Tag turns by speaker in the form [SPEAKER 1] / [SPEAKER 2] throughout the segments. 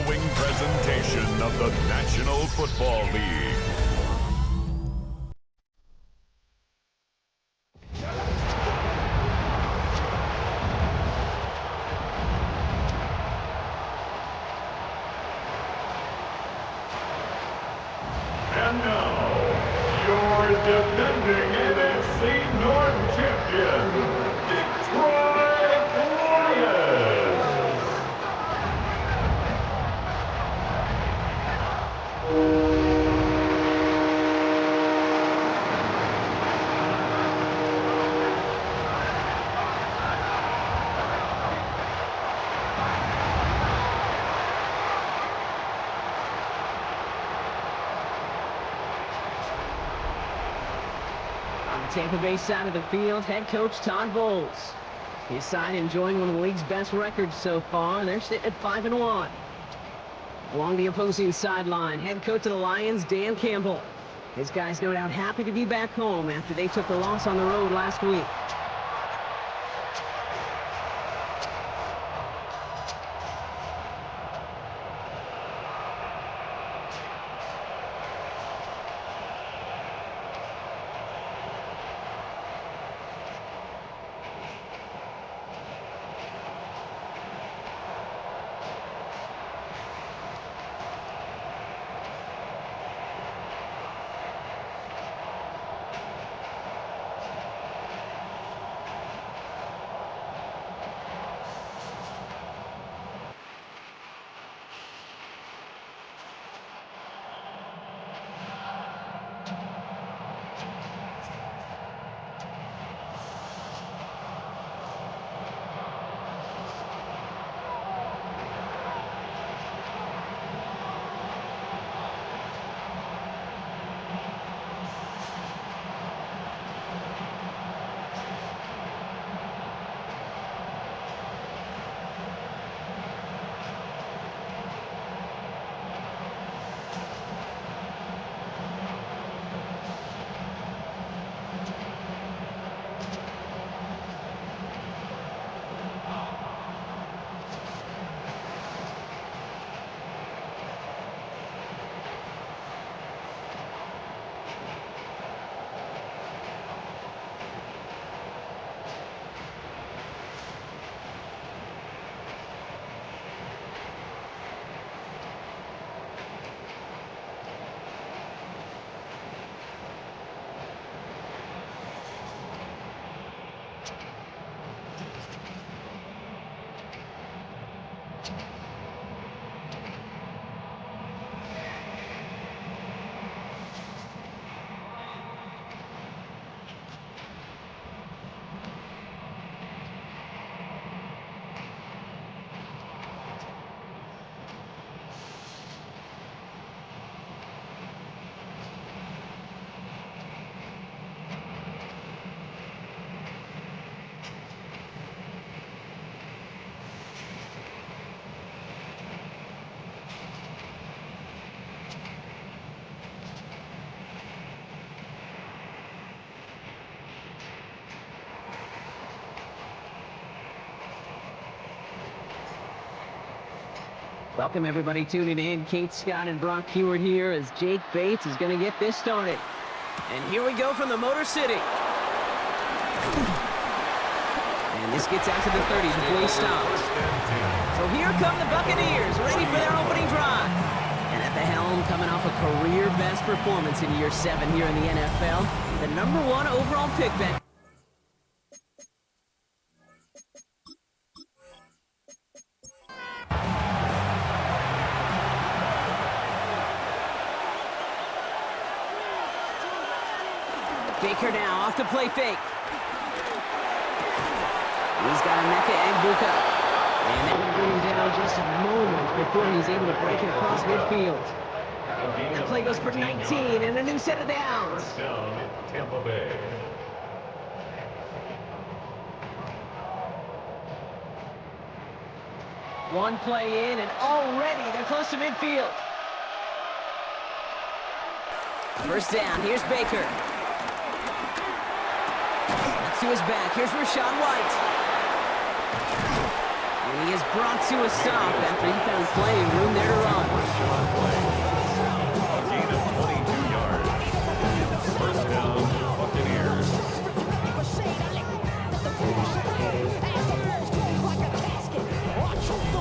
[SPEAKER 1] following presentation of the National Football League. And now, your defending NFC North champion, Detroit Lions.
[SPEAKER 2] On the Tampa Bay side of the field, head coach Todd Bowles. His side enjoying one of the league's best records so far. They're sitting at 5-1. Along the opposing sideline, head coach of the Lions, Dan Campbell. His guys no doubt happy to be back home after they took the loss on the road last week. Welcome everybody tuning in. Kate Scott and Brock Heward here as Jake Bates is going to get this started. And here we go from the Motor City. And this gets out to the 30 before he stops. So here come the Buccaneers, ready for their opening drive. And at the helm, coming off a career-best performance in year 7 here in the NFL, the #1 overall pick bet. Baker now off the play fake. He's got a Mecca and Buka. And they're going to bring him down just a moment before he's able to break it across midfield. The play goes for 19 and a new set of downs.
[SPEAKER 1] First down, Tampa Bay.
[SPEAKER 2] One play in and already they're close to midfield. First down, here's Baker. To his back. Here's Rashawn White. And he is brought to a stop after he found plenty of room there to run.
[SPEAKER 1] A gain of 22 yards. First down, Buccaneers.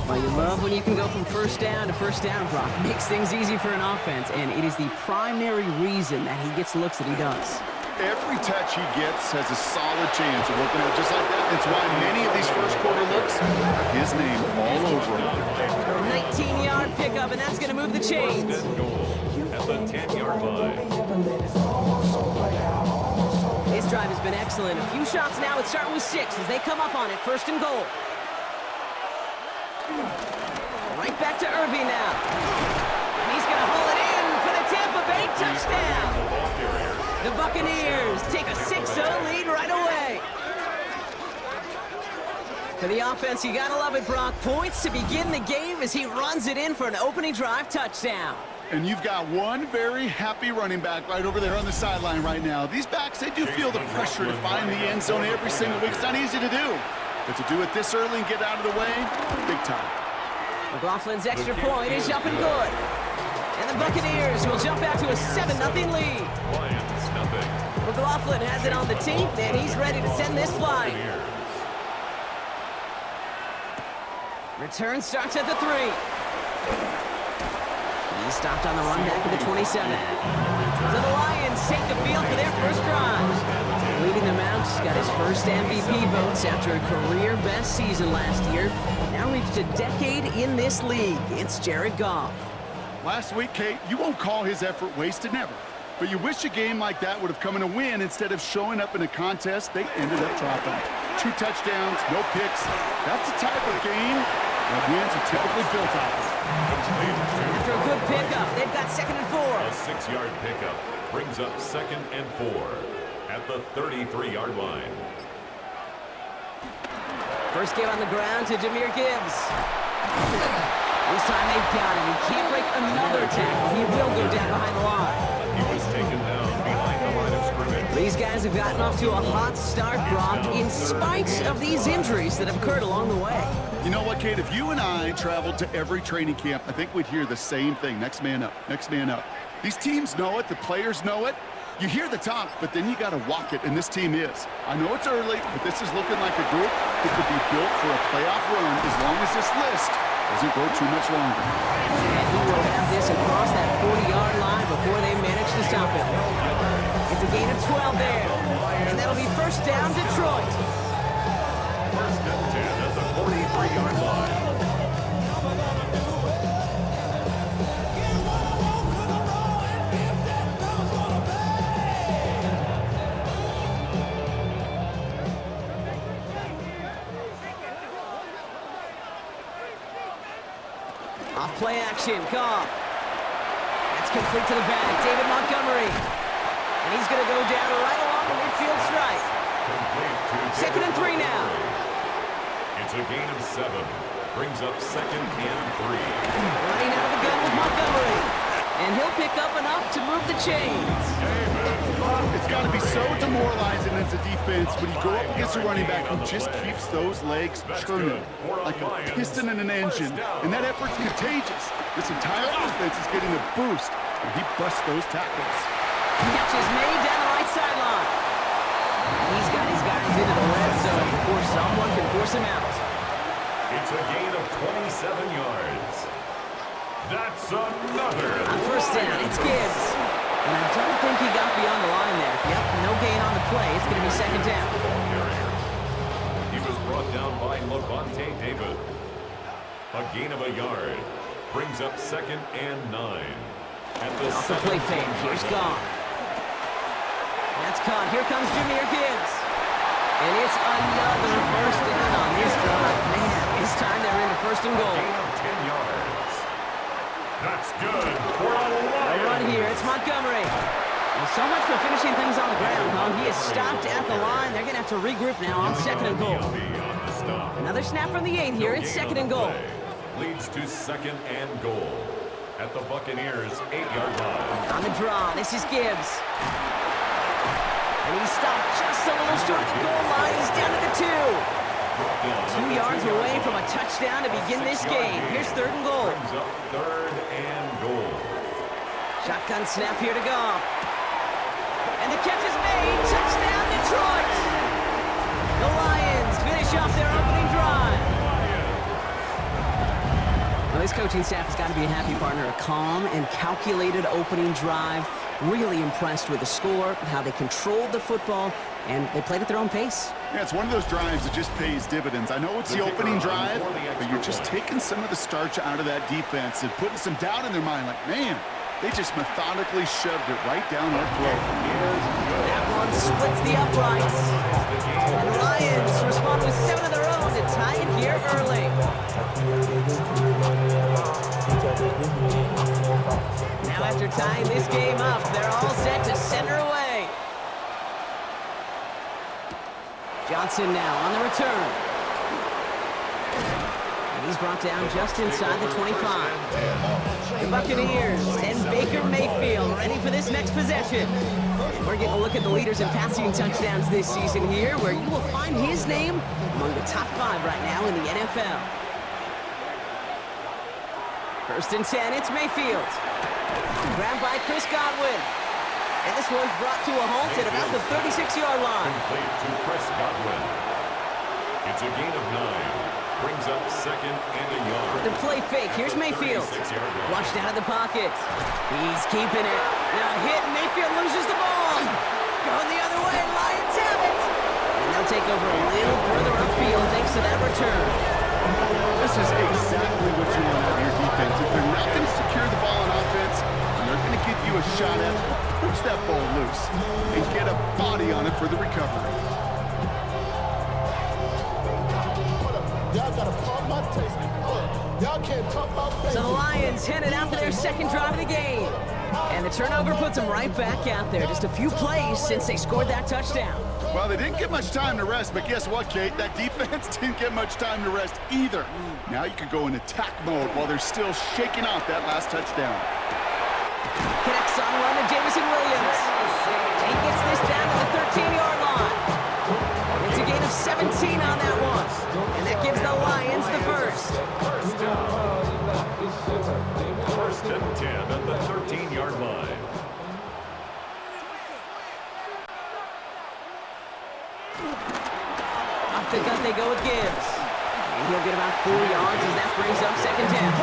[SPEAKER 2] Well, you love when you can go from first down to first down, Brock. Makes things easy for an offense, and it is the primary reason that he gets looks that he does.
[SPEAKER 3] Every touch he gets has a solid chance of working out just like that. That's why many of these first quarter looks have his name all over them.
[SPEAKER 2] 19-yard pickup, and that's going to move the chains.
[SPEAKER 1] First and goal at the 10-yard line.
[SPEAKER 2] This drive has been excellent. A few shots now. It's starting with 6 as they come up on it. First and goal. Right back to Irving now. And he's going to haul it in for the Tampa Bay touchdown. The Buccaneers take a 6-0 lead right away. For the offense, you gotta love it, Brock. Points to begin the game as he runs it in for an opening drive touchdown.
[SPEAKER 3] And you've got one very happy running back right over there on the sideline right now. These backs, they do feel the pressure to find the end zone every single week. It's not easy to do. But to do it this early and get out of the way, big time.
[SPEAKER 2] McLaughlin's extra point is up and good. And the Buccaneers will jump out to a 7-0 lead.
[SPEAKER 1] Lions, nothing.
[SPEAKER 2] McLaughlin has it on the team, and he's ready to send this flying. Return starts at the 3. He stopped on the run back at the 27. So the Lions take the field for their first drive. Leading them out, got his first MVP votes after a career-best season last year. Now reached a decade in this league. It's Jared Goff.
[SPEAKER 3] Last week, Kate, you won't call his effort wasted, never. But you wish a game like that would have come in a win instead of showing up in a contest they ended up dropping. 2 touchdowns, no picks. That's the type of game that wins are typically built off of.
[SPEAKER 2] After a good pickup, they've got 2nd and 4.
[SPEAKER 1] A 6-yard pickup brings up 2nd and 4 at the 33-yard line.
[SPEAKER 2] First give on the ground to Jahmyr Gibbs. This time they've got him. He can't break another tackle. He will go down behind the line.
[SPEAKER 1] He was taken down behind the line of scrimmage.
[SPEAKER 2] These guys have gotten off to a hot start, Brock, in spite of these injuries that have occurred along the way.
[SPEAKER 3] You know what, Kate? If you and I traveled to every training camp, I think we'd hear the same thing. Next man up, next man up. These teams know it. The players know it. You hear the talk, but then you got to walk it, and this team is. I know it's early, but this is looking like a group that could be built for a playoff run as long as this list doesn't go too much longer.
[SPEAKER 2] And he will have this across that 40-yard line before they manage to stop him. It's a gain of 12 there, and that'll be first down Detroit.
[SPEAKER 1] First and 10 at the 43-yard line.
[SPEAKER 2] Off play action, Goff. That's complete to the back, David Montgomery. And he's going to go down right along the midfield stripe. 2nd and 3 now.
[SPEAKER 1] It's a gain of 7. Brings up 2nd and 3.
[SPEAKER 2] Running out of the gun with Montgomery. And he'll pick up enough to move the chains.
[SPEAKER 3] It's got to be so demoralizing as a defense when you go up against a running back who just keeps those legs churning like a piston in an engine. And that effort's contagious. This entire offense is getting a boost when he busts those tackles.
[SPEAKER 2] Catch is made down the right sideline. He's got his guys into the red zone before someone can force him out.
[SPEAKER 1] It's a gain of 27 yards. That's another.
[SPEAKER 2] On first down, it's Gibbs. And I don't think he got beyond the line there. Yep, no gain on the play. It's going to be 2nd down.
[SPEAKER 1] He was brought down by Levante David. A gain of a yard. Brings up 2nd and 9. At the
[SPEAKER 2] Off the play fake. Here's Goff. That's caught. Here comes Jahmyr Gibbs. And it's another first down on this drive. Man, this time they're into 1st and goal.
[SPEAKER 1] Gain of 10 yards. That's good for a
[SPEAKER 2] A run here. It's Montgomery. Well, so much for finishing things on the ground, huh? He is stopped at the line. They're going to have to regroup now on 2nd and goal. Another snap from the 8 here. It's 2nd and goal.
[SPEAKER 1] Leads to 2nd and goal at the Buccaneers 8-yard line.
[SPEAKER 2] On the draw, this is Gibbs. And he stopped just a little short of the goal line. He's down to the 2. 2 yards away from a touchdown to begin this game. Here's 3rd and goal.
[SPEAKER 1] Brings up 3rd and goal.
[SPEAKER 2] Shotgun snap here to Goff. And the catch is made. Touchdown, Detroit. The Lions finish off their opening drive. Well, this coaching staff has got to be a happy partner. A calm and calculated opening drive. Really impressed with the score, how they controlled the football, and they played at their own pace.
[SPEAKER 3] Yeah, it's one of those drives that just pays dividends. I know it's the opening drive, but you're just taking some of the starch out of that defense and putting some doubt in their mind. Like, man, they just methodically shoved it right down our throat.
[SPEAKER 2] That one splits the uprights. And the Lions respond with 7 of their own to tie it here early. Now after tying this game up, they're all set to center away. Johnson now on the return. And he's brought down just inside the 25. The Buccaneers and Baker Mayfield ready for this next possession. And we're getting a look at the leaders in passing touchdowns this season here, where you will find his name among the top 5 right now in the NFL. 1st and 10, it's Mayfield. Grabbed by Chris Godwin. And this one's brought to a halt at about the 36-yard line.
[SPEAKER 1] Complete to Chris Godwin. It's a gain of 9. Brings up 2nd and a yard.
[SPEAKER 2] The play fake. Here's Mayfield. Flushed out of the pocket. He's keeping it. Now hit. Mayfield loses the ball. Going the other way. Lions have it. And they'll take over a little further upfield thanks to that return.
[SPEAKER 3] This is exactly what you want out of your defense. If they're not going to secure the ball on offense, and they're going to give you a shot at it, push that ball loose and get a body on it for the recovery.
[SPEAKER 4] Y'all gotta pump my taste. Y'all can't talk about face.
[SPEAKER 2] So the Lions headed out for their 2nd drive of the game. And the turnover puts them right back out there. Just a few plays since they scored that touchdown.
[SPEAKER 3] Well, they didn't get much time to rest, but guess what, Kate? That defense didn't get much time to rest either. Now you could go in attack mode while they're still shaking off that last touchdown.
[SPEAKER 2] Connects on run to Jamison Williams. He gets this down to the 13-yard line. It's a gain of 17 on that one. And that gives the Lions the first.
[SPEAKER 1] 1st and 10 at the 13-yard line.
[SPEAKER 2] Off the gut they go with Gibbs. And he'll get about 4 yards as that brings up 2nd down.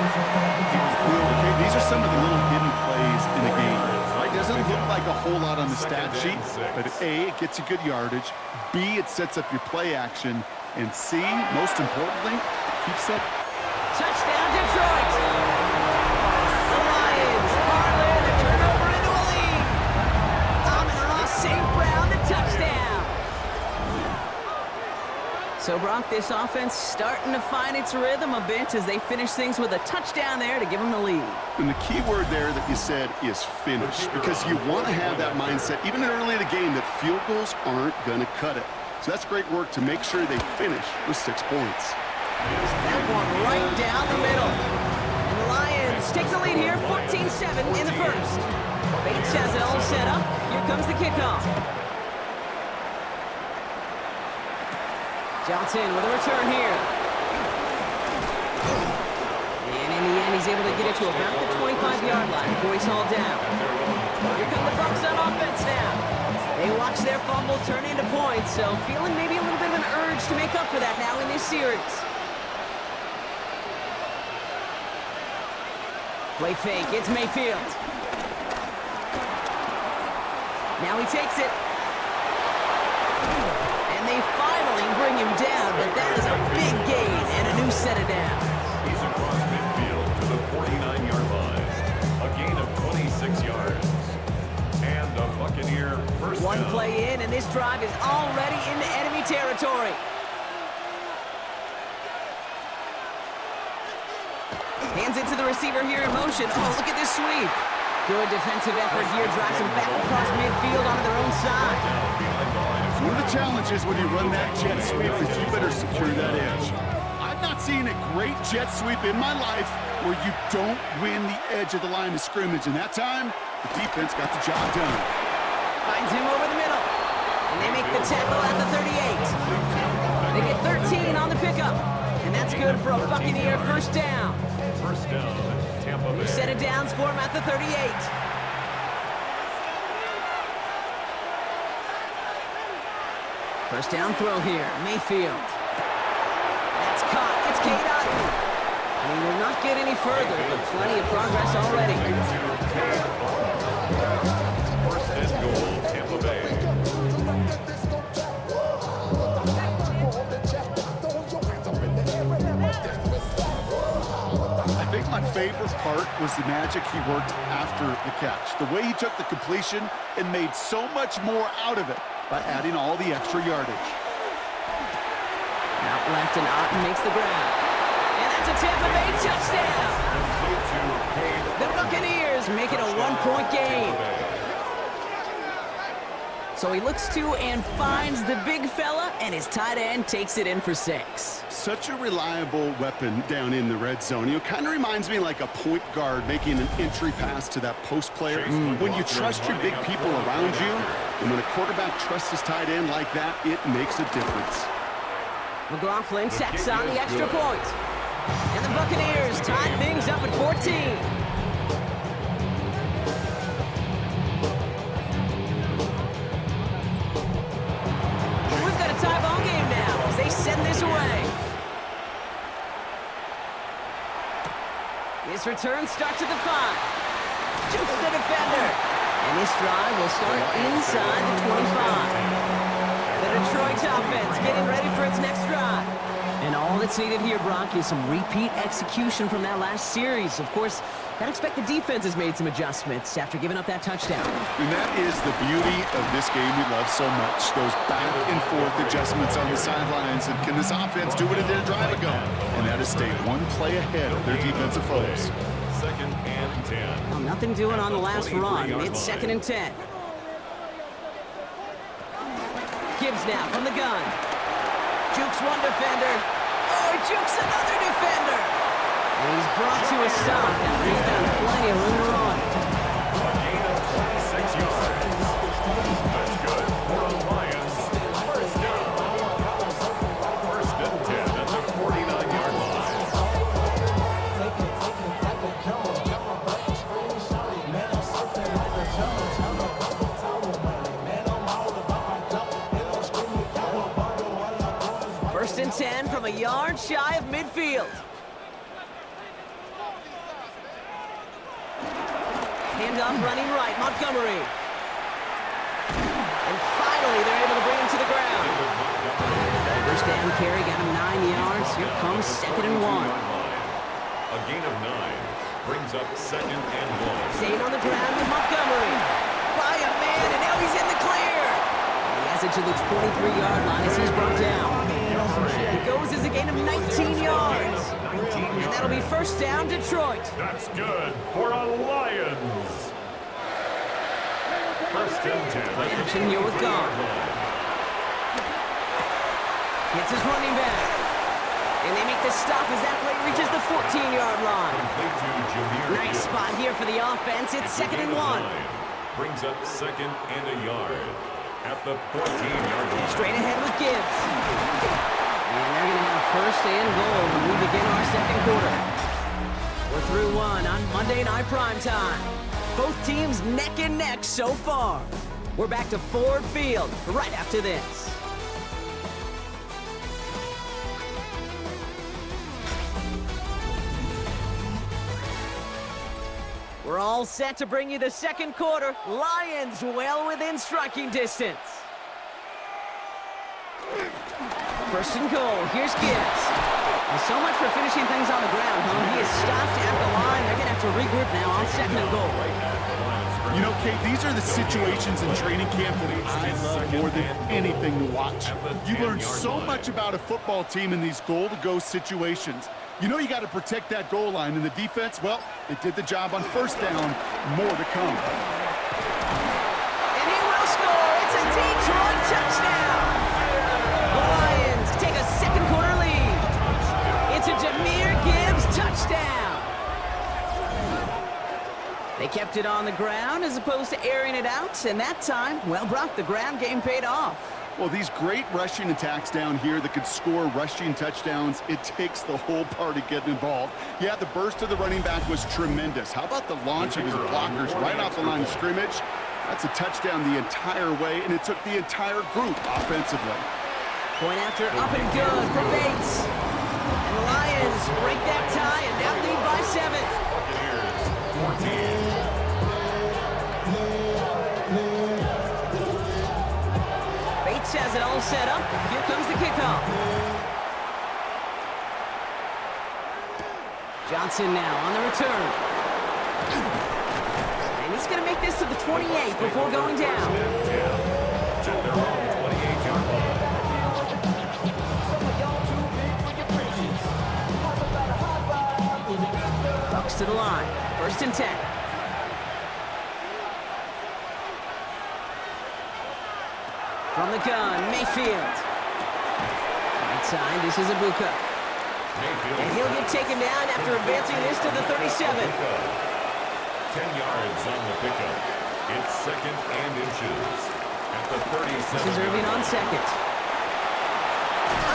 [SPEAKER 3] Okay, these are some of the little hidden plays in the game. It doesn't look like a whole lot on the stat sheet, but A, it gets you good yardage. B, it sets up your play action. And C, most importantly, keeps up.
[SPEAKER 2] Touchdown, Detroit! The Lions parlay the turnover into a lead. Amon-Ra St. Brown, the touchdown. So, Brock, this offense starting to find its rhythm a bit as they finish things with a touchdown there to give them the lead.
[SPEAKER 3] And the key word there that you said is finish, because you want to have that mindset, even early in the game, that field goals aren't going to cut it. So that's great work to make sure they finish with 6 points.
[SPEAKER 2] That one right down the middle. And the Lions take the lead here, 14-7 in the first. Bates has it all set up. Here comes the kickoff. Johnson with a return here. And in the end, he's able to get it to about the 25-yard line before he's hauled down. Here come the Bucs on offense now. They watch their fumble turn into points, so feeling maybe a little bit of an urge to make up for that now in this series. Play fake, it's Mayfield. Now he takes it. And they finally bring him down, but that is a big gain and a new set of downs.
[SPEAKER 1] He's across midfield to the 49-yard line. A gain of 26 yards. And the Buccaneer first
[SPEAKER 2] One
[SPEAKER 1] down.
[SPEAKER 2] play in, and this drive is already into enemy territory. Hands it to the receiver here in motion. Oh, look at this sweep. Good defensive effort here. Drives him back across midfield onto their own side.
[SPEAKER 3] One of the challenges when you run that jet sweep is you better secure that edge. I've not seen a great jet sweep in my life where you don't win the edge of the line of scrimmage. And that time, the defense got the job done.
[SPEAKER 2] Finds him over the middle. And they make the tackle at the 38. They get 13 on the pickup. And that's good for a Buccaneer first down.
[SPEAKER 1] First down, Tampa Bay.
[SPEAKER 2] We've set it downs for him at the 38. First down throw here, Mayfield. That's caught, it's K-Dot. And he will not get any further, but plenty of progress already.
[SPEAKER 1] First and goal, Tampa Bay.
[SPEAKER 3] I think my favorite part was the magic he worked after the catch. The way he took the completion and made so much more out of it by adding all the extra yardage.
[SPEAKER 2] Out left and Otten makes the grab. And that's a Tampa Bay touchdown. The Buccaneers make it a one-point game. So he looks to and finds the big fella, and his tight end takes it in for 6.
[SPEAKER 3] Such a reliable weapon down in the red zone. You know, kind of reminds me like a point guard making an entry pass to that post player. When you trust your big people around you, and when a quarterback trusts his tight end like that, it makes a difference.
[SPEAKER 2] McLaughlin tacks on the extra point. And the Buccaneers tie things up at 14. We've got a tie ball game now as they send this away. This return starts at the 5. Jukes the defender. And this drive will start inside the 25. The Detroit offense getting ready for its next drive. And all that's needed here, Brock, is some repeat execution from that last series. Of course, I'd expect the defense has made some adjustments after giving up that touchdown.
[SPEAKER 3] And that is the beauty of this game we love so much. Those back and forth adjustments on the sidelines. And can this offense do what it did a drive ago? And that is stay one play ahead of their defensive foes.
[SPEAKER 1] Second and 10.
[SPEAKER 2] Well, nothing doing on the last run. It's 2nd and 10. Gibbs now from the gun. Jukes one defender. Oh, he jukes another defender. And he's brought to a stop. And he's got plenty of room to run.
[SPEAKER 1] A gain of 26 yards. That's good for the Lions. First down. First and 10 at the 49-yard line.
[SPEAKER 2] First and 10 from a yard shy of midfield. Handoff running right, Montgomery. And finally, they're able to bring him to the ground. First down carry, got him 9 yards. Here comes 2nd and 1.
[SPEAKER 1] A gain of 9 brings up 2nd and 1.
[SPEAKER 2] Staying on the ground with Montgomery. By a man, and now he's in the clear. And he has it to the 23-yard line as he's brought down. It goes as a gain of 19 yards. And that'll be first down, Detroit.
[SPEAKER 1] That's good for a Lions. First and 10.
[SPEAKER 2] Action here with Goff. Hits his running back. And they make the stop as that play reaches the 14-yard line. Nice spot here for the offense. It's 2nd and 1.
[SPEAKER 1] Brings up 2nd and a yard at the 14-yard line.
[SPEAKER 2] Straight ahead with Gibbs. And they're going to have first and goal when we begin our 2nd quarter. We're through one on Monday Night Primetime. Both teams neck and neck so far. We're back to Ford Field right after this. We're all set to bring you the 2nd quarter. Lions well within striking distance. First and goal. Here's Gibbs. Well, so much for finishing things on the ground, huh? He is stopped at the line. They're going to have to regroup now on 2nd and goal.
[SPEAKER 3] You know, Kate, these are the situations in training camp that I love more than anything to watch. You learn so much about a football team in these goal-to-go situations. You know you got to protect that goal line, and the defense, well, they did the job on first down. More to come.
[SPEAKER 2] And he will score. It's a Detroit touchdown. The Lions take a 2nd quarter lead. It's a Jahmyr Gibbs touchdown. They kept it on the ground as opposed to airing it out, and that time, well, Brock, the ground game paid off.
[SPEAKER 3] Well, these great rushing attacks down here that could score rushing touchdowns, it takes the whole party getting involved. Yeah, the burst of the running back was tremendous. How about the launch of his blockers right off the line of scrimmage? That's a touchdown the entire way, and it took the entire group offensively.
[SPEAKER 2] Point after up and good for Bates. And the Lions break that tie and now lead by 7.
[SPEAKER 1] Buccaneers 14.
[SPEAKER 2] Bates has it all set up. Here comes the kickoff. Johnson now on the return. And he's going to make this to the 28 before going down.
[SPEAKER 1] At their own 28-yard line.
[SPEAKER 2] Bucks to the line. 1st and 10. From the gun, Mayfield. Right side, this is Ibuka. And he'll get taken down after advancing this to the 37.
[SPEAKER 1] 10 yards on the pickup. It's 2nd and inches. At the 37.
[SPEAKER 2] This is Irving on 2nd.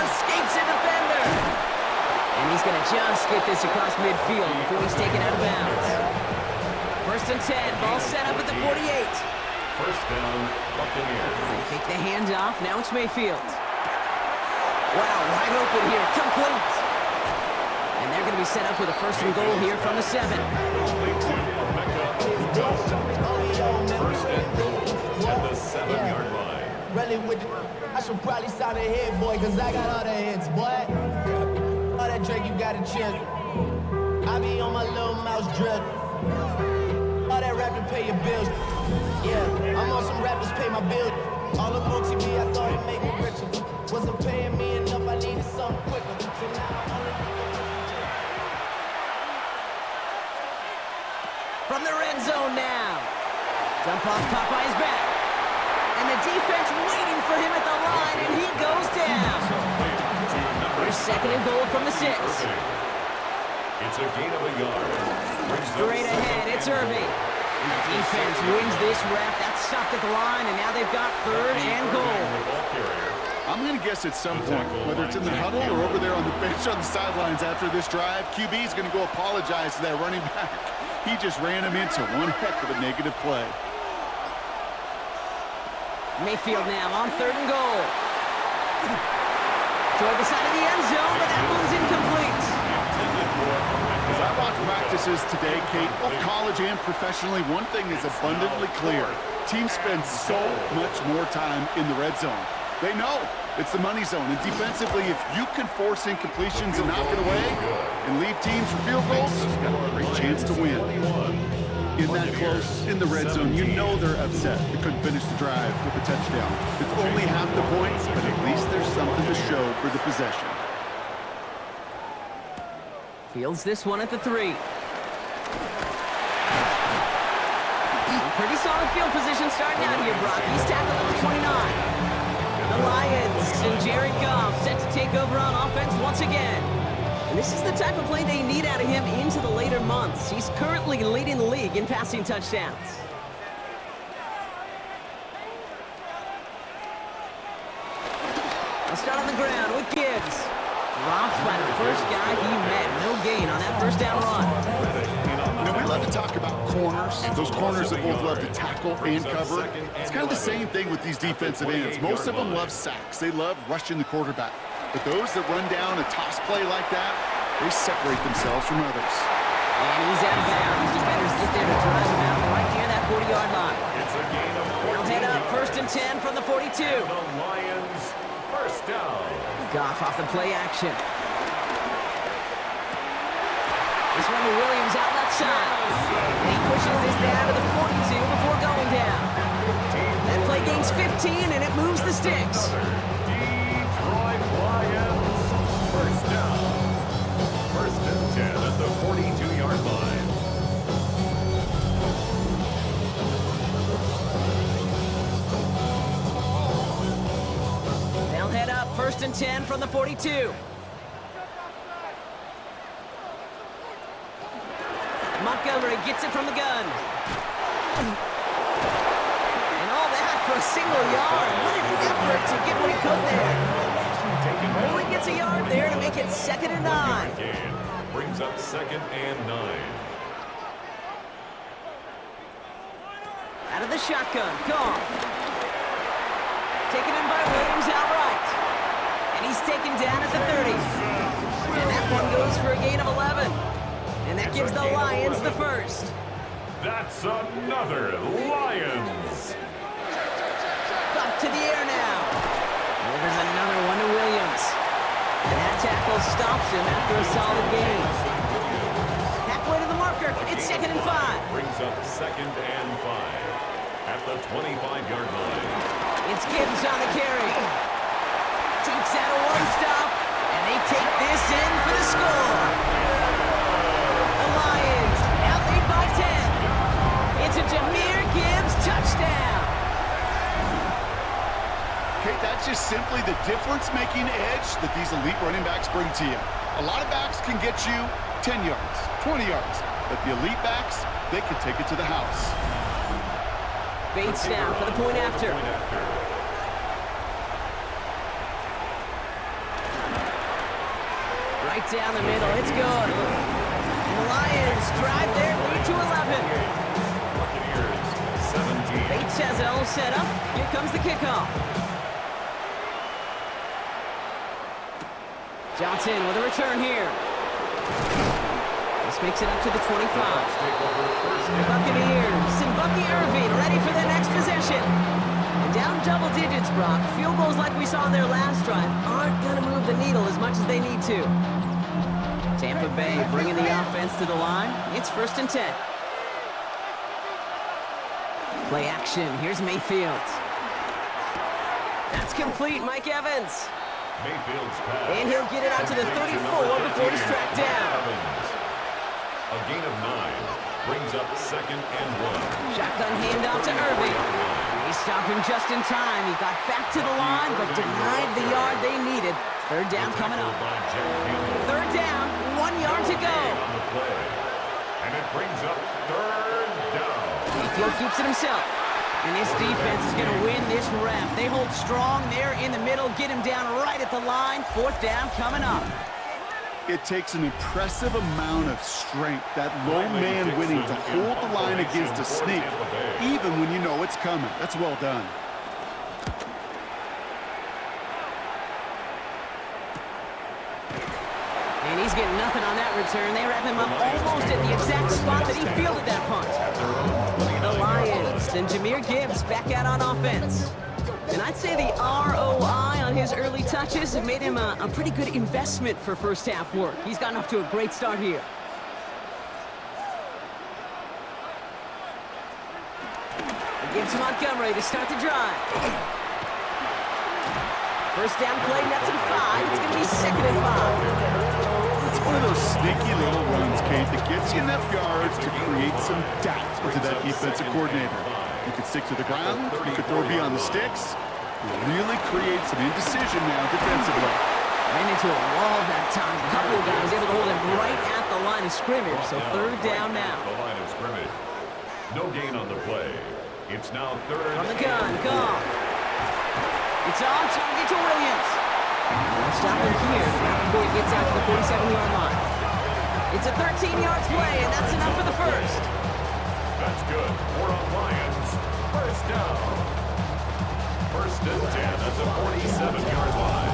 [SPEAKER 2] Escapes a defender. And he's going to just get this across midfield before he's taken out of bounds. 1st and 10, ball set up at the 48.
[SPEAKER 1] 1st down, Buccaneers.
[SPEAKER 2] They take the handoff, now it's Mayfield. Wow, wide open here, complete. And they're going to be set up with a 1st and goal here from the 7.
[SPEAKER 1] Complete to Emeka Okudus. 1st and goal at the 7-yard line.
[SPEAKER 4] Really with the, I should probably sign a hit, boy, because I got all the hits, boy. All that Drake, you got to chill. I be on my little mouse drip. All that rap to pay your bills. Yeah, I'm on some rappers pay my bills. All up on TV, I thought it'd make me richer. Wasn't paying me enough, I needed something quicker. So now I'm only
[SPEAKER 2] From the red zone now. Dump off caught by his back. And the defense waiting for him at the line, and he goes down. There's 2nd and goal from the 6.
[SPEAKER 1] It's a gain of a yard.
[SPEAKER 2] Straight ahead, it's Irving. And the defense wins this rep. That's stopped at the line, and now they've got 3rd and goal.
[SPEAKER 3] I'm going to guess at some point, whether it's in the huddle or over there on the bench on the sidelines after this drive, QB is going to go apologize to that running back. He just ran him into one heck of a negative play.
[SPEAKER 2] Mayfield now on 3rd and goal. Toward the side of the end zone, but that one's incomplete.
[SPEAKER 3] As I watch practices today, Kate, both college and professionally, one thing is abundantly clear. Teams spend so much more time in the red zone. They know it's the money zone. And defensively, if you can force incompletions and knock it away and leave teams for field goals, you've got a great chance to win. In that close, in the red zone, you know they're upset they couldn't finish the drive with a touchdown. It's only half the points, but at least there's something to show for the possession.
[SPEAKER 2] Fields this one at the 3. Pretty solid field position starting out here, Brock. He's tackled at the 29. The Lions and Jared Goff set to take over on offense once again. And this is the type of play they need out of him into the later months. He's currently leading the league in passing touchdowns. They'll start on the ground with Gibbs. Dropped by the first guy he met. No gain on that 1st down run.
[SPEAKER 3] You know, we love to talk about corners, those corners that both love to tackle and cover. It's kind of the same thing with these defensive ends. Most of them love sacks. They love rushing the quarterback. But those that run down a toss play like that, they separate themselves from others.
[SPEAKER 2] And he's out of bounds. Defenders get there to drive him out right near that 40-yard line.
[SPEAKER 1] It's a gain of 14
[SPEAKER 2] They'll head up 1st and 10 from the 42.
[SPEAKER 1] The Lions, 1st down.
[SPEAKER 2] Goff off the play action. This one to Williams out left side. And he pushes this down to the 42 before going down. That play gains 15, and it moves the sticks.
[SPEAKER 1] Detroit Lions, 1st down. 1st and 10 at the 42-yard line.
[SPEAKER 2] They'll head up 1st and 10 from the 42. Montgomery gets it from the gun. And all that for a single yard. What an effort to get what he could there. Only gets a yard there to make it 2nd and 9.
[SPEAKER 1] Brings up 2nd and 9.
[SPEAKER 2] Out of the shotgun, Goff. Taken in by Williams outright. And he's taken down at the 30. And that one goes for a gain of 11. And that gives the Lions the first.
[SPEAKER 1] That's another Lions.
[SPEAKER 2] Up to the air now. Well, there's another one to Williams. And that tackle stops him after a solid gain. Halfway to the marker. It's 2nd and 5.
[SPEAKER 1] Brings up 2nd and 5 at the 25-yard line.
[SPEAKER 2] It's Gibbs on the carry. Takes out a one-stop. And they take this in for the score. The Lions now lead by 10. It's a Jahmyr Gibbs touchdown.
[SPEAKER 3] Okay, that's just simply the difference-making edge that these elite running backs bring to you. A lot of backs can get you 10 yards, 20 yards, but the elite backs, they can take it to the house.
[SPEAKER 2] Bates now for the point after. Right down the middle, it's good. And the Lions drive their lead to 11.
[SPEAKER 1] Buccaneers 17.
[SPEAKER 2] Bates has it all set up. Here comes the kickoff. Johnson with a return here. This makes it up to the 25. The Buccaneers and Bucky Irving ready for their next possession. And down double digits, Brock. Field goals like we saw on their last drive aren't going to move the needle as much as they need to. Tampa Bay bringing the offense to the line. It's 1st and 10. Play action. Here's Mayfield. That's complete, Mike Evans.
[SPEAKER 1] Mayfield's pass.
[SPEAKER 2] And he'll get it out to the 34 before he's tracked down.
[SPEAKER 1] A gain of 9 brings up 2nd and 1.
[SPEAKER 2] Shotgun handoff to Irving. He stopped him just in time. He got back to the line, but denied the yard they needed. 3rd down coming up. 3rd down, 1 yard to go.
[SPEAKER 1] And it brings up 3rd down.
[SPEAKER 2] Mayfield keeps it himself. And this defense is going to win this rep. They hold strong there in the middle, get him down right at the line. 4th down coming up.
[SPEAKER 3] It takes an impressive amount of strength, that low man winning, to hold the line against a sneak, even when you know it's coming. That's well done.
[SPEAKER 2] And he's getting nothing on that return. They wrap him up almost at the exact spot that he fielded that punt. The Lions and Jahmyr Gibbs back out on offense. And I'd say the ROI on his early touches have made him a pretty good investment for first half work. He's gotten off to a great start here. Gibbs to Montgomery to start the drive. First down play, nuts and 5. It's going to be 2nd and 5.
[SPEAKER 3] It's one of those sneaky little runs, Kate, that gets you enough yards to create some doubt into that defensive coordinator. You could stick to the ground, you could throw beyond the sticks, really create some indecision now defensively.
[SPEAKER 2] Ran into a wall that time. A couple of guys able to hold him right at the line of scrimmage, so 3rd down now.
[SPEAKER 1] The line of scrimmage. No gain on the play. It's now 3rd.
[SPEAKER 2] From the gun, Goff. It's on target to Williams. They'll stop him here before he gets out to the 47-yard line. It's a 13-yard play, and that's enough for the first.
[SPEAKER 1] That's good. 4 on Lions. First down. 1st and 10 at the 47-yard line.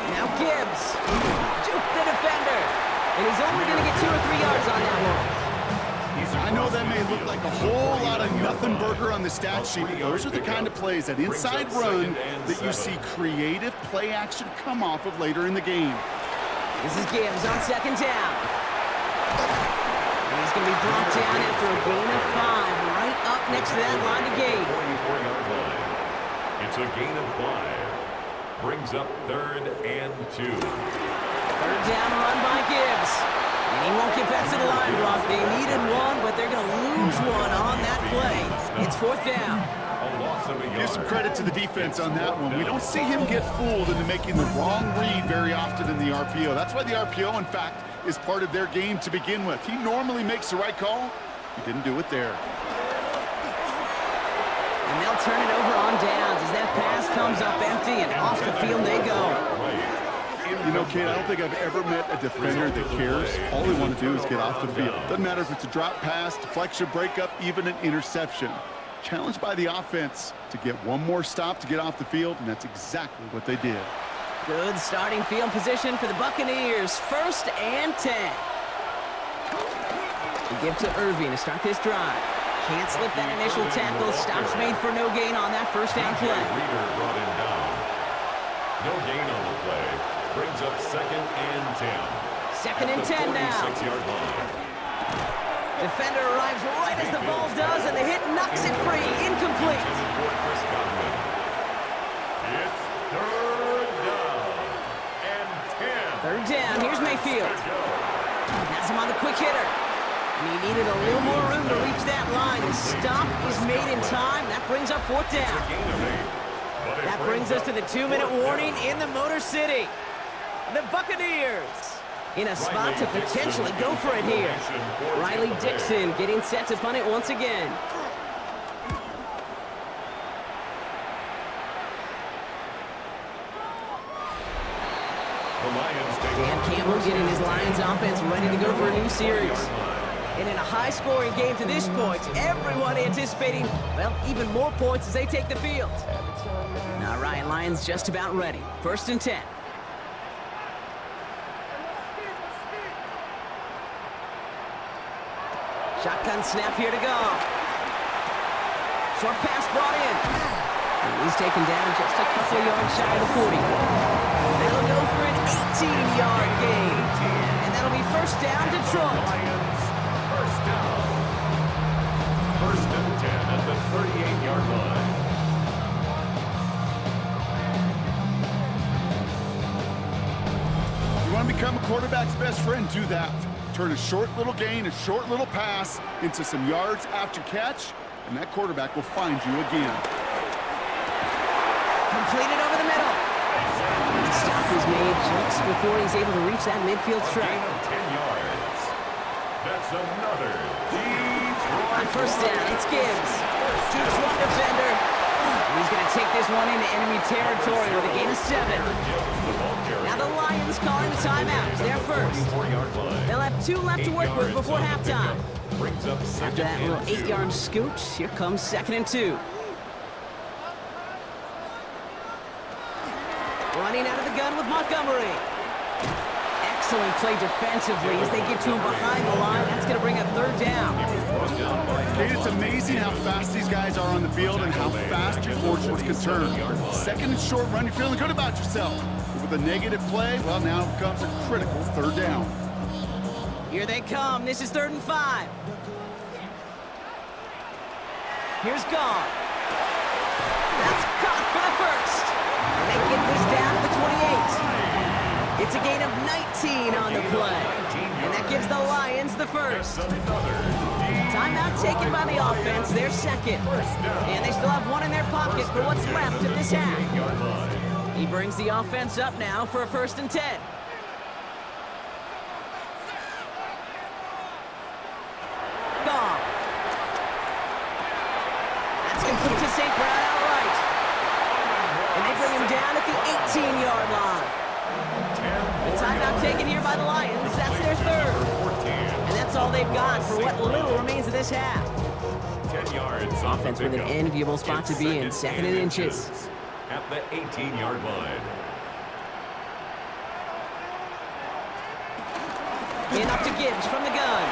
[SPEAKER 2] Now Gibbs. Juke the defender. And he's only going to get 2 or 3 yards on that one.
[SPEAKER 3] I know that may look like a whole lot of nothing burger on the stat sheet, but those are the kind of plays, that inside run, that you see creative play action come off of later in the game.
[SPEAKER 2] This is Gibbs on 2nd down. And he's going to be brought down after a gain of 5, right up next to that line of gain.
[SPEAKER 1] 44-yard line. It's a gain of 5. Brings up 3rd and 2.
[SPEAKER 2] 3rd down run by Gibbs. And he won't get back to the line, Brock. They needed one, but they're going to lose one on that play. It's 4th down.
[SPEAKER 1] A loss of a yard.
[SPEAKER 3] Give some credit to the defense on that one. We don't see him get fooled into making the wrong read very often in the RPO. That's why the RPO, in fact, is part of their game to begin with. He normally makes the right call. He didn't do it there.
[SPEAKER 2] And they'll turn it over on downs as that pass comes up empty and off the field they go.
[SPEAKER 3] You know, Kate, I don't think I've ever met a defender that cares. All they want to do is get off the field. Doesn't matter if it's a drop pass, deflection, breakup, even an interception. Challenged by the offense to get one more stop to get off the field, and that's exactly what they did.
[SPEAKER 2] Good starting field position for the Buccaneers. 1st and 10. They give to Irving to start this drive. Can't slip that initial tackle. Stops made for no gain on that first down play.
[SPEAKER 1] Reader brought him down. No gain on the play. Brings up 2nd and 10.
[SPEAKER 2] 2nd and 10 now.
[SPEAKER 1] 46-yard line.
[SPEAKER 2] Defender arrives right as the ball does, and the hit knocks it free. Incomplete.
[SPEAKER 1] It's 3rd down and 10.
[SPEAKER 2] 3rd down. Here's Mayfield. Has him on the quick hitter. And he needed a little more room to reach that line. The stop is made in time. That brings up 4th down. That brings us to the 2-minute warning in the Motor City. The Buccaneers in a spot to potentially go for it here. Riley Dixon getting set to punt it once again. Dan Campbell getting his Lions offense ready to go for a new series. And in a high-scoring game to this point, everyone anticipating, well, even more points as they take the field. All right, Lions just about ready. 1st and 10. Shotgun snap here to go. Short pass brought in. And he's taken down just a couple of yards shy of the 40. They'll go for an 18-yard gain. And that'll be 1st down, Detroit.
[SPEAKER 1] Lions, 1st down. 1st and 10 at the 38-yard line.
[SPEAKER 3] You want to become a quarterback's best friend? Do that. Turn a short little gain, a short little pass into some yards after catch, and that quarterback will find you again.
[SPEAKER 2] Completed over the middle. And the stop is made just before he's able to reach that midfield
[SPEAKER 1] A
[SPEAKER 2] strike.
[SPEAKER 1] gain of 10 yards. That's another Detroit.
[SPEAKER 2] On 1st down, it's Gibbs. Keeps one defender. He's going to take this one into enemy territory with a gain of 7. Now the Lions calling the timeout. They're first. They'll have 2 left to work with before halftime. After that little 8-yard scoot, here comes 2nd and 2. Running out of the gun with Montgomery. Excellent play defensively as they get to him behind the line. That's going to bring up 3rd down.
[SPEAKER 3] Kate, it's amazing how fast these guys are on the field and how fast your fortunes can turn. 2nd and short run, you're feeling good about yourself. But with a negative play, well, now comes a critical 3rd down.
[SPEAKER 2] Here they come. This is 3rd and 5. Here's Gone. That's caught for the 1st. And they get this down to the 28. It's a gain of 19 on the play. And that gives the Lions the 1st. Timeout taken by the offense, their 2nd. And they still have 1 in their pocket for what's left of this half. He brings the offense up now for a 1st and 10. Goff. That's complete to St. Brown outright. And they bring him down at the 18-yard line. The timeout taken here by the Lions. That's their 3rd. And that's all they've got for what little remains of this half.
[SPEAKER 1] 10 yards.
[SPEAKER 2] Offense with an enviable spot to be in, 2nd and inches.
[SPEAKER 1] At the 18-yard line.
[SPEAKER 2] Enough to Gibbs from the gun.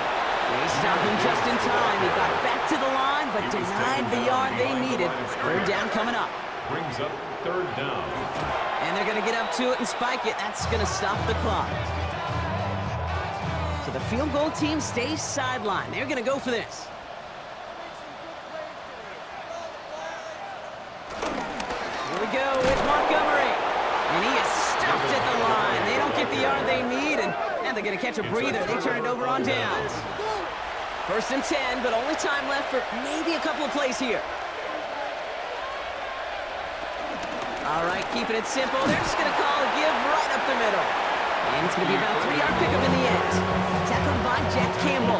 [SPEAKER 2] They stopped him just in time. He got back to the line, but denied the yard they needed. 3rd down coming up.
[SPEAKER 1] Brings up 3rd down.
[SPEAKER 2] And they're going to get up to it and spike it. That's going to stop the clock. So the field goal team stays sidelined. They're going to go for this. Here we go with Montgomery. And he is stuffed at the line. They don't get the yard they need, and they're going to catch a breather. They turn it over on downs. 1st and 10, but only time left for maybe a couple of plays here. All right, keeping it simple. They're just going to call a give right up the middle. And it's going to be about a 3-yard pickup in the end. Tackled by Jack Campbell.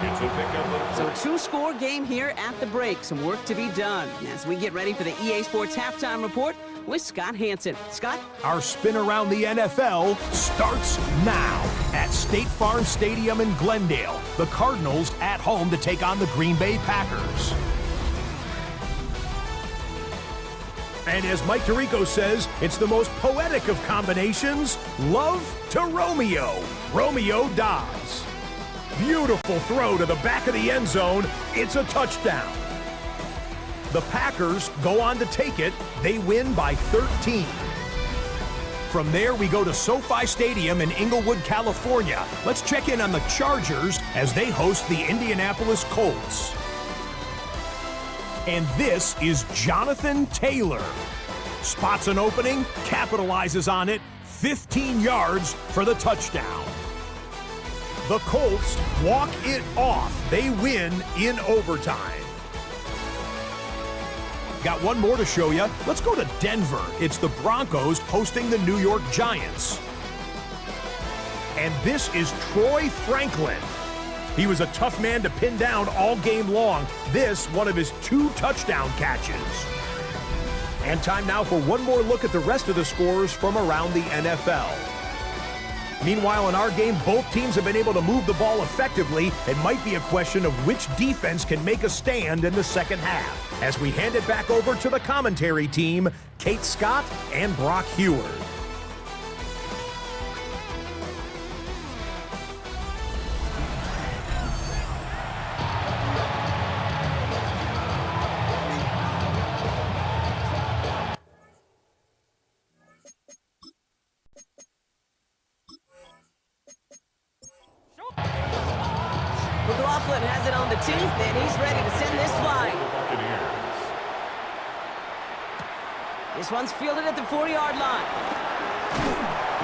[SPEAKER 1] It's a pickup.
[SPEAKER 2] So a two-score game here at the break. Some work to be done as we get ready for the EA Sports Halftime Report with Scott Hansen. Scott?
[SPEAKER 5] Our spin around the NFL starts now at State Farm Stadium in Glendale. The Cardinals at home to take on the Green Bay Packers. And as Mike Tirico says, it's the most poetic of combinations, love to Romeo. Romeo Dobbs. Beautiful throw to the back of the end zone. It's a touchdown. The Packers go on to take it. They win by 13. From there, we go to SoFi Stadium in Inglewood, California. Let's check in on the Chargers as they host the Indianapolis Colts. And this is Jonathan Taylor. Spots an opening, capitalizes on it, 15 yards for the touchdown. The Colts walk it off. They win in overtime. Got one more to show you. Let's go to Denver. It's the Broncos hosting the New York Giants. And this is Troy Franklin. He was a tough man to pin down all game long. This, one of his 2 touchdown catches. And time now for one more look at the rest of the scores from around the NFL. Meanwhile, in our game, both teams have been able to move the ball effectively. It might be a question of which defense can make a stand in the second half. As we hand it back over to the commentary team, Kate Scott and Brock Heward.
[SPEAKER 2] McLaughlin has it on the teeth, and he's ready to send this flying.
[SPEAKER 1] Buccaneers.
[SPEAKER 2] This one's fielded at the 40-yard line.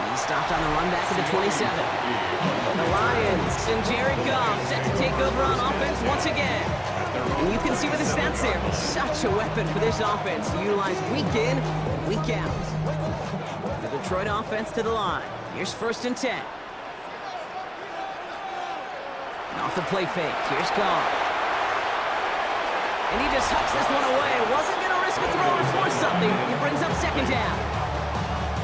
[SPEAKER 2] He's stopped on the run back at the 27. The Lions and Jared Goff set to take over on offense once again. And you can see with the stats there, such a weapon for this offense to utilize week in and week out. The Detroit offense to the line. Here's 1st and 10. Off the play fake. Here's Goff. And he just hucks this one away. Wasn't going to risk a throw or force something. He brings up 2nd down.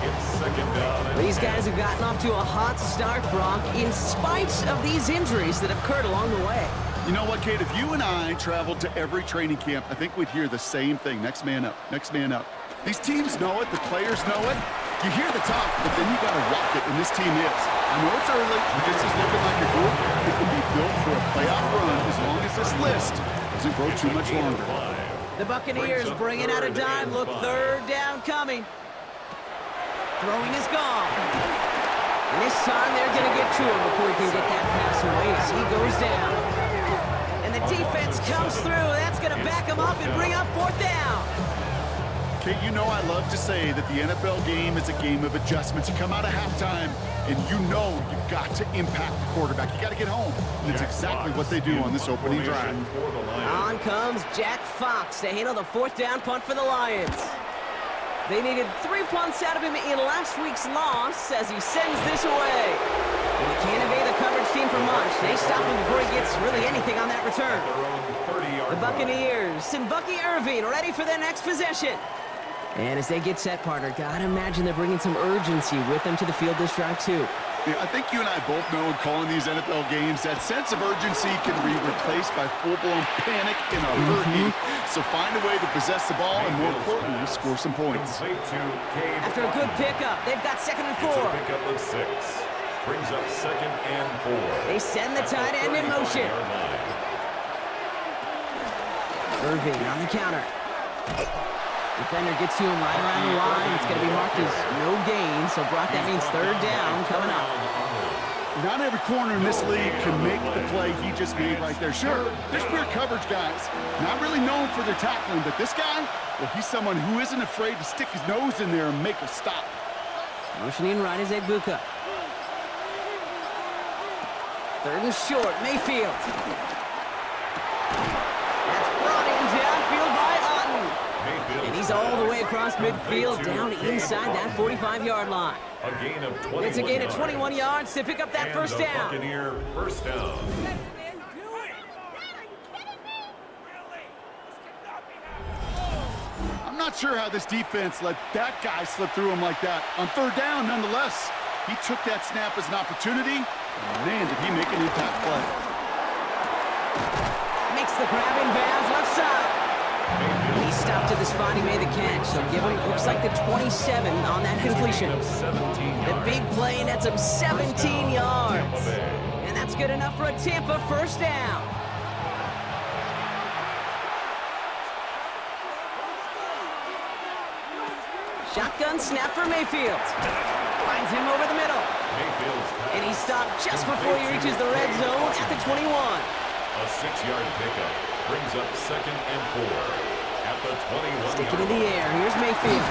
[SPEAKER 1] It's 2nd down.
[SPEAKER 2] These guys have gotten off to a hot start, Brock, in spite of these injuries that have occurred along the way.
[SPEAKER 3] You know what, Kate? If you and I traveled to every training camp, I think we'd hear the same thing. Next man up. Next man up. These teams know it. The players know it. You hear the talk, but then you got to walk it, and this team is. I know it's early, but this is looking like a group that could be built for a playoff run as long as this list doesn't grow too much longer.
[SPEAKER 2] The Buccaneers bringing out a dime. Look, 3rd down coming. Throwing is gone. And this time they're going to get to him before he can get that pass away as he goes down. And the defense comes through. That's going to back him up and bring up 4th down.
[SPEAKER 3] Kate, you know I love to say that the NFL game is a game of adjustments. You come out of halftime, and you know you've got to impact the quarterback. You got to get home. And it's exactly what they do on this opening drive.
[SPEAKER 2] On comes Jack Fox to handle the 4th down punt for the Lions. They needed 3 punts out of him in last week's loss as he sends this away. And he can't evade the coverage team for much. They stop him before he gets really anything on that return. The Buccaneers and Bucky Irving ready for their next possession. And as they get set, partner, gotta imagine they're bringing some urgency with them to the field this drive, too.
[SPEAKER 3] Yeah, I think you and I both know in calling these NFL games that sense of urgency can be replaced by full-blown panic in a hurry. So find a way to possess the ball and, more importantly, score some points.
[SPEAKER 2] After a good pickup, they've got 2nd and 4.
[SPEAKER 1] It's a pickup of 6. Brings up 2nd and 4.
[SPEAKER 2] They send the tight end in motion. Irving on the counter. Defender gets to him right around the line. It's going to be marked as no gain. So, Brock, that means 3rd down coming up.
[SPEAKER 3] Not every corner in this league can make the play he just made right there. Sure, there's pure coverage guys. Not really known for their tackling, but this guy, well, he's someone who isn't afraid to stick his nose in there and make a stop.
[SPEAKER 2] Motioning right is Egbuka. 3rd and short, Mayfield. That's brought in downfield by Otten. And he's all across midfield, down inside that 45-yard line.
[SPEAKER 1] A gain of 21
[SPEAKER 2] It's a gain of
[SPEAKER 1] yards.
[SPEAKER 2] 21 yards to pick up that
[SPEAKER 1] And
[SPEAKER 2] first
[SPEAKER 1] the
[SPEAKER 2] down.
[SPEAKER 1] Buccaneer first down.
[SPEAKER 3] I'm not sure how this defense let that guy slip through him like that. On third down, nonetheless, he took that snap as an opportunity. And man, did he make an impact play.
[SPEAKER 2] Makes the grab in bounds left side. He stopped at the spot he made the catch, so give him, looks like the 27 on that completion.
[SPEAKER 1] Of 17
[SPEAKER 2] The
[SPEAKER 1] yards.
[SPEAKER 2] big play nets him 17 yards. And that's good enough for a Tampa first down. Shotgun snap for Mayfield. Finds him over the middle.
[SPEAKER 1] Mayfield's pass.
[SPEAKER 2] And he stopped just before he reaches the red zone at the 21.
[SPEAKER 1] A 6-yard pickup brings up 2nd and 4 at the 21.
[SPEAKER 2] Stick it in the air. Here's Mayfield.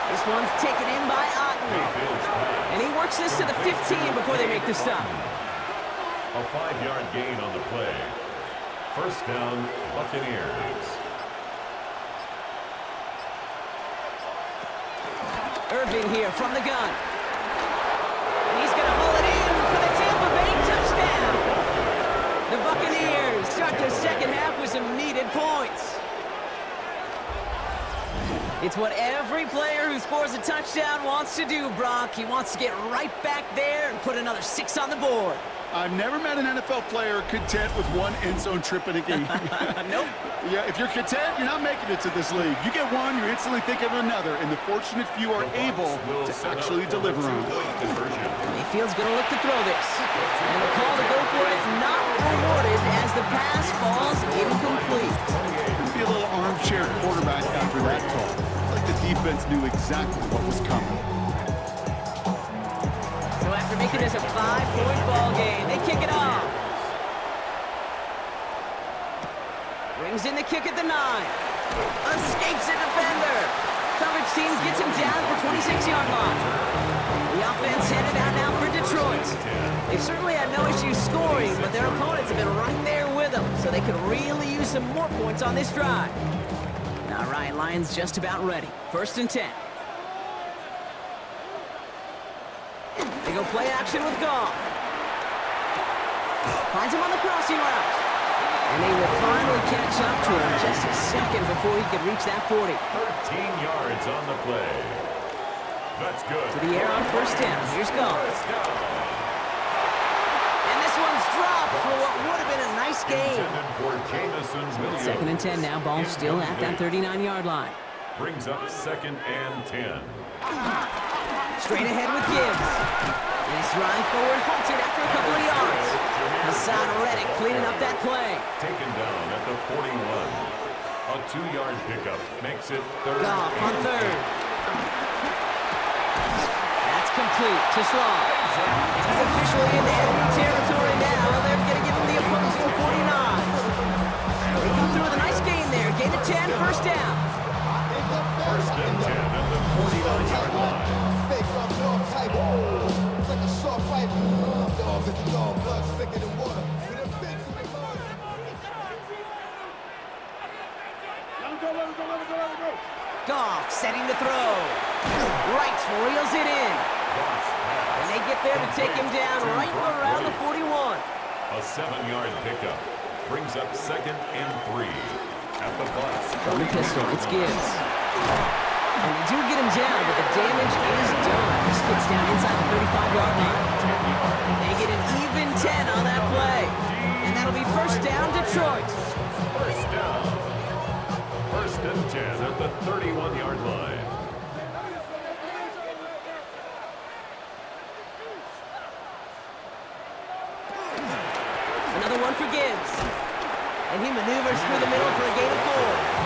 [SPEAKER 2] This one's taken in by Otten.
[SPEAKER 1] Mayfield's pass.
[SPEAKER 2] And he works this to the 15 before they make the stop.
[SPEAKER 1] A 5-yard gain on the play. First down, Buccaneers.
[SPEAKER 2] Irvin here from the gun. And he's going to haul it in for the Tampa Bay touchdown. The Buccaneers start the second half with some needed points. It's what every player who scores a touchdown wants to do, Brock. He wants to get right back there and put another 6 on the board.
[SPEAKER 3] I've never met an NFL player content with one end zone trip in a game.
[SPEAKER 2] Nope.
[SPEAKER 3] Yeah, if you're content, you're not making it to this league. You get one, you're instantly thinking of another, and the fortunate few are able to actually deliver on it.
[SPEAKER 2] Mayfield's going to look to throw this. And the call to go for it not rewarded as the pass falls incomplete.
[SPEAKER 3] Could be a little armchair quarterback after that call. It's like the defense knew exactly what was coming.
[SPEAKER 2] So after making this a 5-point ball game, they kick it off. Brings in the kick at the 9. Escapes a defender. Coverage team gets him down at the 26-yard line. The offense headed out now for Detroit. They've certainly had no issues scoring, but their opponents have been right there with them, so they could really use some more points on this drive. All right, Lions just about ready. 1st and 10. They go play action with Goff. Finds him on the crossing route. And they will finally catch up to him just a second before he could reach that 40.
[SPEAKER 1] 13 yards on the play. That's good.
[SPEAKER 2] To the air on 1st down. Here's Goff. And this one's dropped for what would have been a nice game.
[SPEAKER 1] Intended for Jameson's million.
[SPEAKER 2] 2nd and 10 now. Ball still at that 39-yard line.
[SPEAKER 1] Brings up 2nd and 10.
[SPEAKER 2] Straight ahead with Gibbs. His drive forward halted after a couple of yards. Hassan Reddick cleaning up that play.
[SPEAKER 1] Taken down at the 41. A 2-yard pickup makes it 3rd.
[SPEAKER 2] Goff on
[SPEAKER 1] and
[SPEAKER 2] 3rd. That's complete to Slaw. He's officially in enemy territory now. They're going to give him the opposing 49. They come through with a nice gain there. Gain of 10, 1st down.
[SPEAKER 1] 1st and 10 at the 49-yard line.
[SPEAKER 6] Fake up dog type. It's like a sharp fight. Dog is the dog, blood thicker than water. With a big
[SPEAKER 2] Goff setting the throw. Wright reels it in. And they get there to take him down right around the 41.
[SPEAKER 1] A 7-yard pickup brings up 2nd and 3 at the bus.
[SPEAKER 2] From the pistol, it's Gibbs. And they do get him down, but the damage is done. This gets down inside the 35-yard line. They get an even 10 on that play. And that'll be 1st down, Detroit.
[SPEAKER 1] First down. 1st and 10 at the 31-yard line.
[SPEAKER 2] Another one for Gibbs. And he maneuvers through the middle for a gain of 4.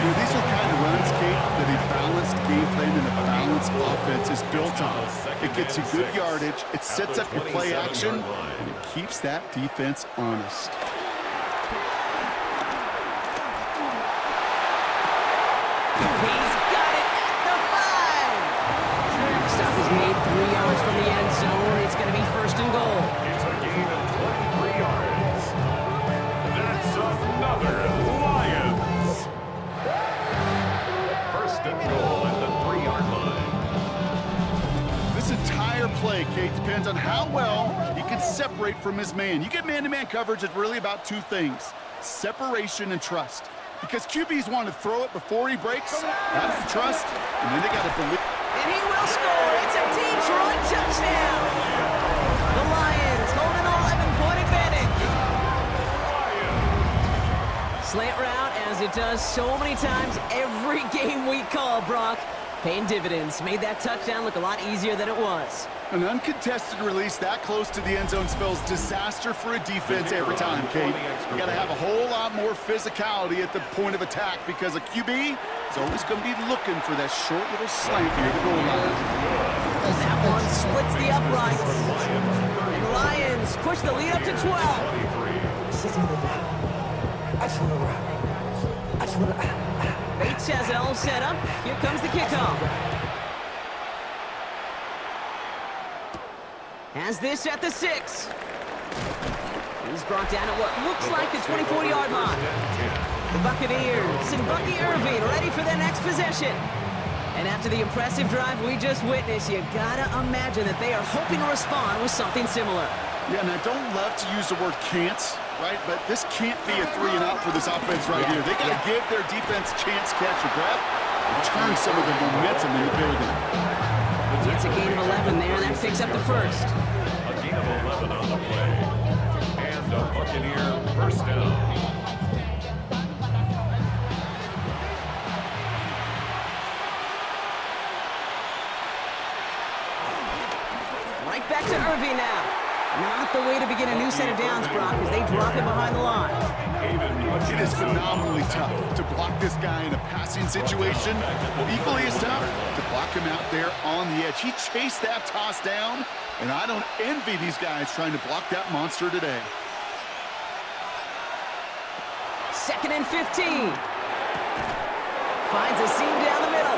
[SPEAKER 3] These are kind of runs, Kate, that a balanced game plan and a balanced offense is built on. It gets you good yardage, it sets up your play action, and it keeps that defense honest.
[SPEAKER 2] He's got it at the 5. Stop is made 3 yards from the end zone. It's going to be 1st and goal.
[SPEAKER 1] It's a gain of 23 yards. That's another Lions. 1st
[SPEAKER 3] day, Kate. Depends on how well he can separate from his man. You get man-to-man coverage, it's really about two things, separation and trust. Because QBs want to throw it before he breaks. That's the trust. And then they got to believe.
[SPEAKER 2] And he will score. It's a Detroit touchdown. The Lions hold an 11-point advantage. Slant route, as it does so many times every game we call, Brock. Paying dividends. Made that touchdown look a lot easier than it was.
[SPEAKER 3] An uncontested release that close to the end zone spells disaster for a defense every time, Kate. You got to have a whole lot more physicality at the point of attack because a QB is always going to be looking for that short little slant near the goal line.
[SPEAKER 2] That one splits the uprights. And the Lions push the lead up to 12. Bates has it all set up. Here comes the kickoff. Has this at the 6. He's brought down at what looks like the 24-yard line. The Buccaneers and Bucky Irving ready for their next possession. And after the impressive drive we just witnessed, you gotta imagine that they are hoping to respond with something similar.
[SPEAKER 3] Yeah, and I don't love to use the word can't, right? But this can't be a 3-and-out for this offense right here. They got to give their defense a chance to catch a breath and turn some of the momentum in the building.
[SPEAKER 2] It's a gain of 11 there, and that picks up the first.
[SPEAKER 1] A gain of 11 on the play. And a Buccaneer first down.
[SPEAKER 2] Right back to Irving now. Not the way to begin a new set of downs, Brock, as they drop him behind the line.
[SPEAKER 3] It is phenomenally tough to block this guy in a passing situation. Equally as tough to block him out there on the edge. He chased that toss down, and I don't envy these guys trying to block that monster today.
[SPEAKER 2] 2nd and 15. Finds a seam down the middle.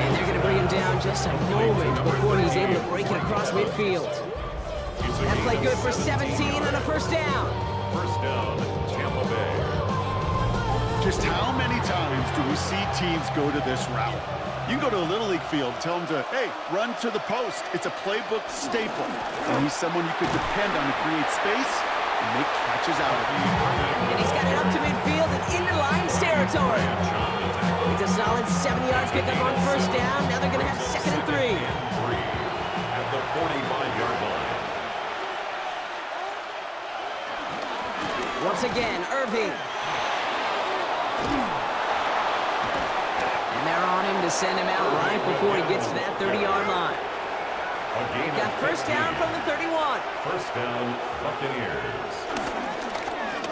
[SPEAKER 2] And they're going to bring him down just a moment before he's able to break it across midfield. That play good for 17 and a first down.
[SPEAKER 1] First down, Tampa Bay.
[SPEAKER 3] Just how many times do we see teams go to this route? You can go to a Little League field, tell them to, hey, run to the post. It's a playbook staple. And he's someone you could depend on to create space and make catches out of.
[SPEAKER 2] And he's got it up to midfield and into Lions territory. It's a solid 7-yard pickup on first down. Now they're going to have 2nd and 3.
[SPEAKER 1] At the 45-yard line.
[SPEAKER 2] Once again, Irving. And they're on him to send him out right before he gets to that 30-yard line. They've got first down from the 31.
[SPEAKER 1] First down, Buccaneers.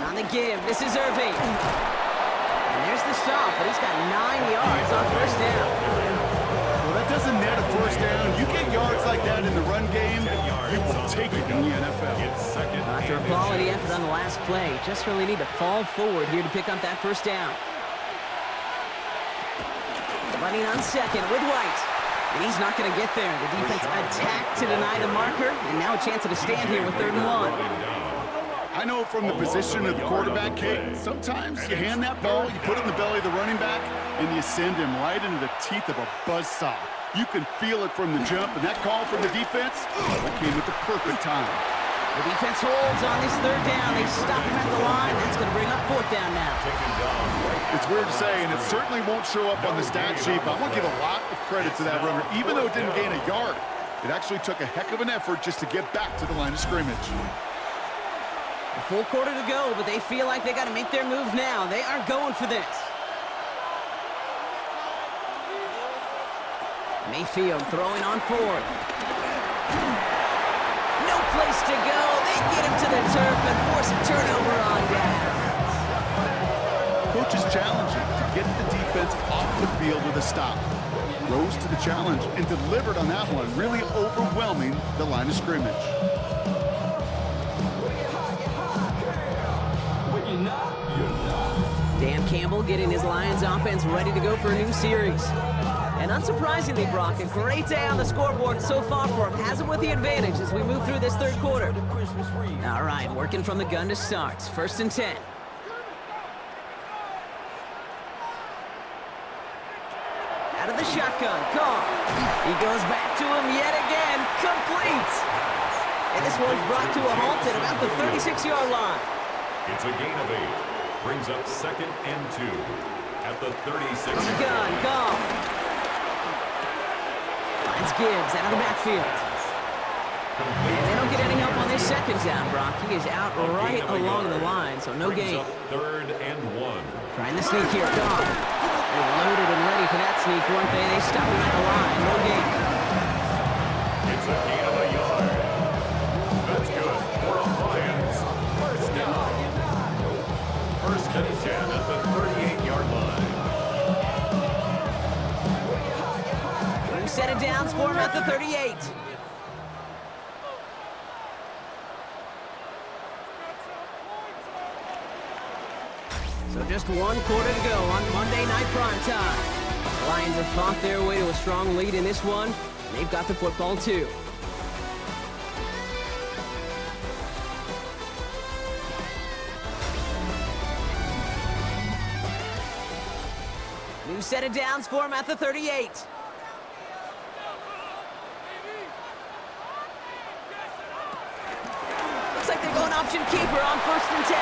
[SPEAKER 2] On the give, this is Irving. And there's the stop, but he's got 9 yards on first down.
[SPEAKER 3] Well, that doesn't net a first down. You get yards like that in the run game, you will take it in the NFL.
[SPEAKER 2] After a quality effort on the last play, just really need to fall forward here to pick up that first down. Running on second with White. And he's not going to get there. The defense attacked to deny the marker, and now a chance at a stand here with 3rd and 1.
[SPEAKER 3] I know from the position of the quarterback, Kate, sometimes you hand that ball, you put it in the belly of the running back, and you send him right into the teeth of a buzzsaw. You can feel it from the jump, and that call from the defense, that came at the perfect time.
[SPEAKER 2] The defense holds on this 3rd down. They stop him at the line. That's going to bring up 4th down now.
[SPEAKER 3] It's weird to say, and it certainly won't show up on the stat sheet, but I want to give a lot of credit to that runner. Even though it didn't gain a yard, it actually took a heck of an effort just to get back to the line of scrimmage.
[SPEAKER 2] A full quarter to go, but they feel like they got to make their move now. They are going for this. Mayfield throwing on 4th. No place to go. They get him to the turf and force a turnover on down.
[SPEAKER 3] Coach is challenging to get the defense off the field with a stop. Rose to the challenge and delivered on that one, really overwhelming the line of scrimmage.
[SPEAKER 2] Dan Campbell getting his Lions offense ready to go for a new series. And unsurprisingly, Brock, a great day on the scoreboard so far for him. Has him with the advantage as we move through this 3rd quarter. All right, working from the gun to start. 1st and 10. Out of the shotgun, Carr. He goes back to him yet again. complete. And this one's brought to a halt at about the 36-yard line.
[SPEAKER 1] It's a gain of 8. Brings up 2nd and 2 at the 36.
[SPEAKER 2] From the gun, Goff. Finds Gibbs out of the backfield. And they don't get any help on this second down, Brock. He is out right along the line, so no gain.
[SPEAKER 1] 3rd and 1.
[SPEAKER 2] Trying the sneak here, Goff. They loaded and ready for that sneak, weren't they? They stopped him at the line, no gain.
[SPEAKER 1] It's a gain of a yard. That's good for the Lions. First down. 1st and 10 at the 38-yard line.
[SPEAKER 2] New set of downs for him at the 38. So just 1 quarter to go on Monday Night Primetime. The Lions have fought their way to a strong lead in this one, and they've got the football too. New set of downs for him at the 38. Looks like they're going option keeper on 1st and 10.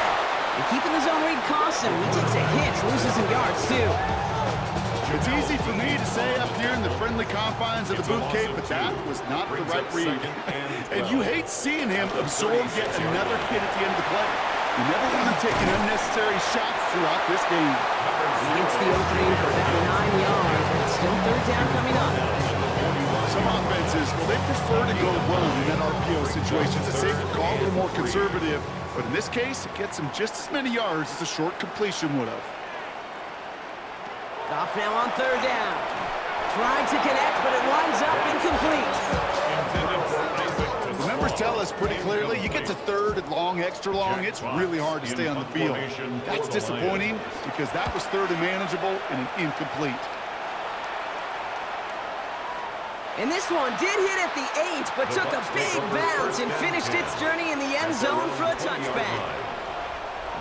[SPEAKER 2] And keeping the zone read costs him. He takes a hit, loses some yards too.
[SPEAKER 3] It's easy for me to say up here in the friendly confines of the boot cape, but that was not the right read. And you hate seeing him absorb yet another hit at the end of the play. You never want him taking unnecessary shots throughout this game.
[SPEAKER 2] He gets the opening for about 9 yards, but it's still 3rd down coming up.
[SPEAKER 3] Some offenses, well, they prefer to go run in that RPO situation. It's a safer call, a little more conservative. But in this case, it gets him just as many yards as a short completion would have.
[SPEAKER 2] Goff now on 3rd down. Tried to connect, but it winds up incomplete.
[SPEAKER 3] The numbers tell us pretty clearly, you get to 3rd and long, extra long, it's really hard to stay on the field. That's disappointing because that was 3rd and manageable and an incomplete.
[SPEAKER 2] And this one did hit at the 8, but took a big bounce and finished its journey in the end zone for a touchback.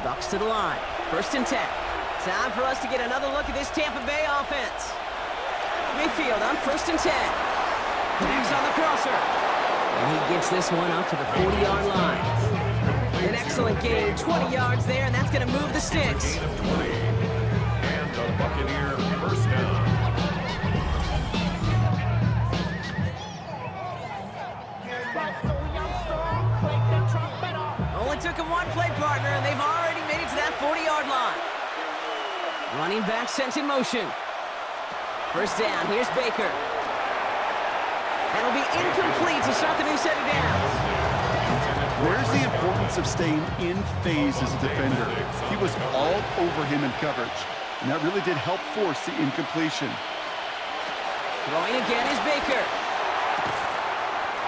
[SPEAKER 2] Bucks to the line. 1st and 10. Time for us to get another look at this Tampa Bay offense. Mayfield on 1st and 10. Connects on the crosser. And he gets this one up to the 40-yard line. An excellent gain, 20 yards there, and that's going to move the sticks.
[SPEAKER 1] Gain of 20. And the Buccaneer first down.
[SPEAKER 2] Only took him 1 play, partner, and they've already made it to that 40-yard line. Running back sent in motion. 1st down, here's Baker. That'll be incomplete to start the new set of downs.
[SPEAKER 3] Where's the importance of staying in phase as a defender? He was all over him in coverage, and that really did help force the incompletion.
[SPEAKER 2] Throwing again is Baker.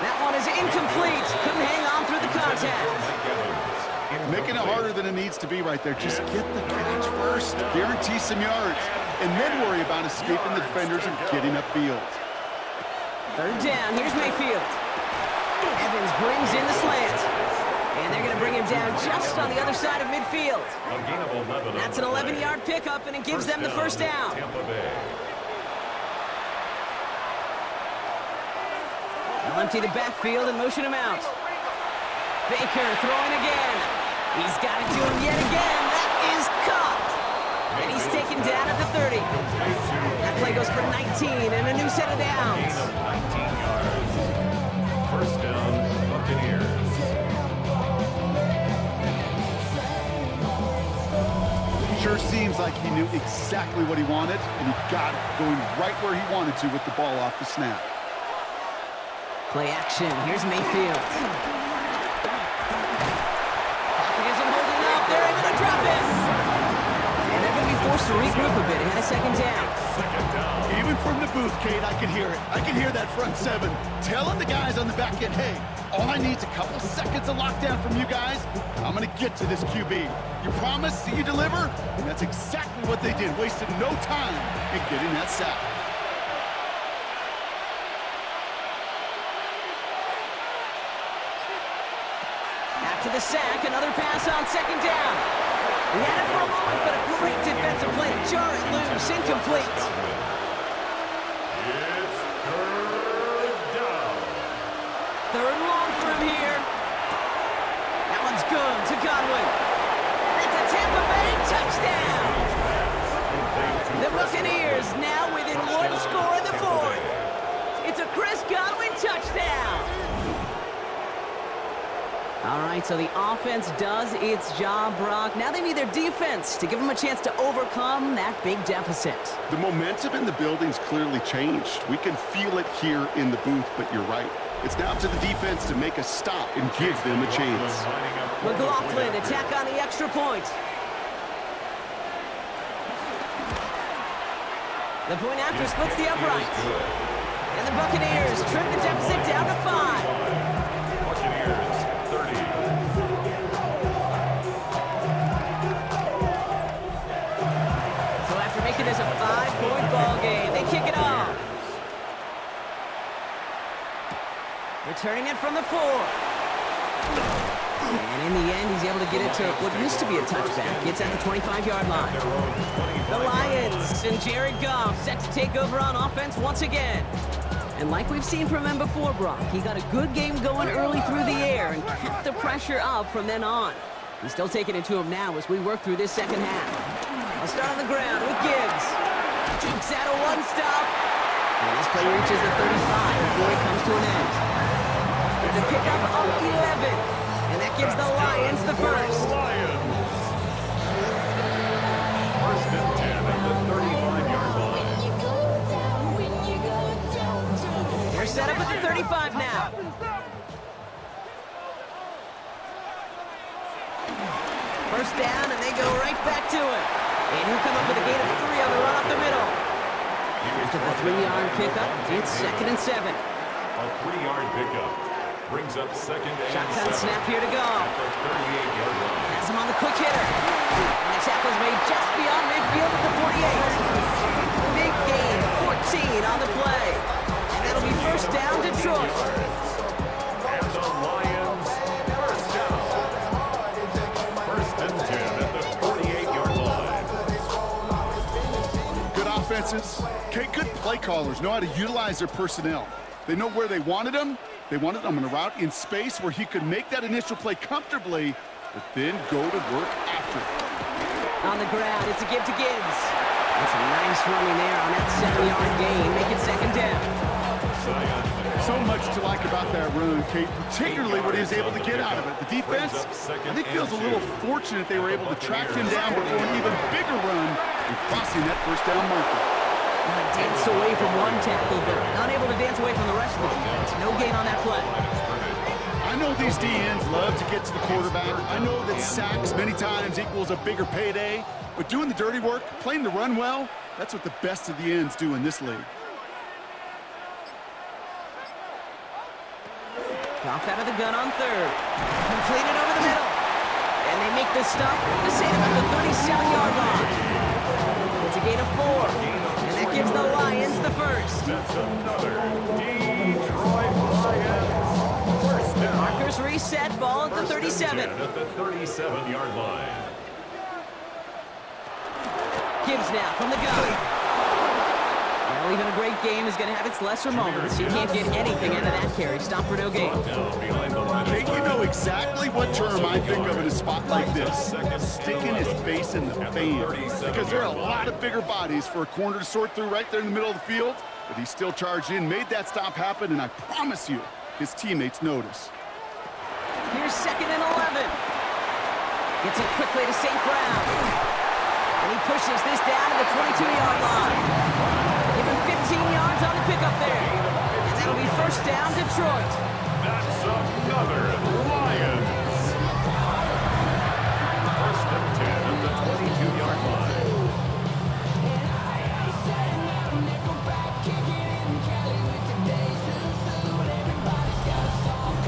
[SPEAKER 2] That one is incomplete. Couldn't hang on through the contact.
[SPEAKER 3] Making it harder than it needs to be right there. Just get the catch first. Guarantee some yards. And then worry about escaping the defenders and getting upfield.
[SPEAKER 2] 3rd down. Here's Mayfield. Evans brings in the slant. And they're going to bring him down just on the other side of midfield.
[SPEAKER 1] A gain of 11.
[SPEAKER 2] That's an 11-yard pickup, and it gives them the 1st down.
[SPEAKER 1] Tampa Bay.
[SPEAKER 2] They'll empty the backfield and motion him out. Baker throwing again. He's got it to him yet again. That is caught. And he's taken down at the 30. That play goes for 19 and a new set of downs.
[SPEAKER 1] 19 yards. 1st down, Buccaneers.
[SPEAKER 3] Sure seems like he knew exactly what he wanted, and he got it, going right where he wanted to with the ball off the snap.
[SPEAKER 2] Play action. Here's Mayfield. Pocket isn't holding up. They're able to drop it. And they're going to be forced to regroup a bit ahead of 2nd down.
[SPEAKER 3] Even from the booth, Kate, I can hear it. I can hear that front 7 telling the guys on the back end, hey, all I need is a couple seconds of lockdown from you guys. I'm going to get to this QB. You promise that you deliver? And that's exactly what they did. Wasted no time in getting that sack.
[SPEAKER 2] After the sack, another pass on 2nd down. He had it for a moment, but a great defensive play to jar it loose. Incomplete.
[SPEAKER 1] It's 3rd down.
[SPEAKER 2] Third and long for him here. That one's good to Godwin. That's a Tampa Bay touchdown. The Buccaneers now within one score in the fourth. It's a Chris Godwin touchdown. All right, so the offense does its job, Brock. Now they need their defense to give them a chance to overcome that big deficit.
[SPEAKER 3] The momentum in the building's clearly changed. We can feel it here in the booth, but you're right. It's now up to the defense to make a stop and give them a chance.
[SPEAKER 2] McLaughlin attack on the extra point. The point after splits the upright. And the Buccaneers trim the deficit down to 5.
[SPEAKER 1] Buccaneers 30.
[SPEAKER 2] So after making this a 5-point ball game, they kick it off. Returning it from the 4. And in the end, he's able to get it to what used to be a touchback. It's at the 25-yard line. The Lions and Jared Goff set to take over on offense once again. And like we've seen from him before, Brock, he got a good game going early through the air and kept the pressure up from then on. He's still taking it to him now as we work through this second half. I'll start on the ground with Gibbs. Jukes out a one-stop. And this play reaches the 35 before it comes to an end. It's a pickup of 11. And that gives the Lions the first.
[SPEAKER 1] Lions. First and 10 at the 35-yard line.
[SPEAKER 2] They're set up at the 35 now. First down, and they go right back to it. And he'll come up with a gain of 3 on the run up the middle. After the 3-yard pickup, it's 2nd and 7.
[SPEAKER 1] A 3-yard pickup brings up 2nd and 7.
[SPEAKER 2] Shotgun snap here to go.
[SPEAKER 1] At the 38-yard line.
[SPEAKER 2] Has him on the quick hitter. And the tackle's made just beyond midfield at the 48. Big gain, 14 on the play. And that'll be first down, Detroit.
[SPEAKER 1] And the Lions first down. First and 10 at the 48-yard line.
[SPEAKER 3] Good offenses. Okay, good play callers know how to utilize their personnel. They know where they wanted them. They wanted him on a route in space where he could make that initial play comfortably, but then go to work after it.
[SPEAKER 2] On the ground, it's a give to Gibbs. That's a nice running there on that 7-yard gain. Make it 2nd down.
[SPEAKER 3] So much to like about that run, Kate, particularly what he was able to get out of it. The defense, I think, feels a little fortunate they were able to track him down before an even bigger run and crossing that first down marker.
[SPEAKER 2] Danced away from one tackle, but unable to dance away from the rest of the defense. No gain on that play.
[SPEAKER 3] I know these DNs love to get to the quarterback. I know that sacks many times equals a bigger payday, but doing the dirty work, playing the run well, that's what the best of the ends do in this league.
[SPEAKER 2] Goff out of the gun on 3rd. Completed over the middle. And they make the stop to save him at the 37-yard line. It's a gain of 4. And that gives the Lions the first.
[SPEAKER 1] That's another Detroit Lions first down.
[SPEAKER 2] Markers reset, ball at the 37.
[SPEAKER 1] At the 37-yard line.
[SPEAKER 2] Gibbs now from the gun. Well, even a great game is going to have its lesser moments. You can't get anything out of that carry. Stop for no gain.
[SPEAKER 3] Kate, you know exactly what term I think of in a spot like this. Sticking his face in the fan. Because there are a lot of bigger bodies for a corner to sort through right there in the middle of the field. But he still charged in, made that stop happen, and I promise you, his teammates notice.
[SPEAKER 2] Here's 2nd and 11. Gets it quickly to St. Brown. And he pushes this down to the 22-yard line. Give him 15 yards on the pickup there. And that'll be first down, Detroit.
[SPEAKER 1] That's another Lions. First and 10 at the 22-yard line.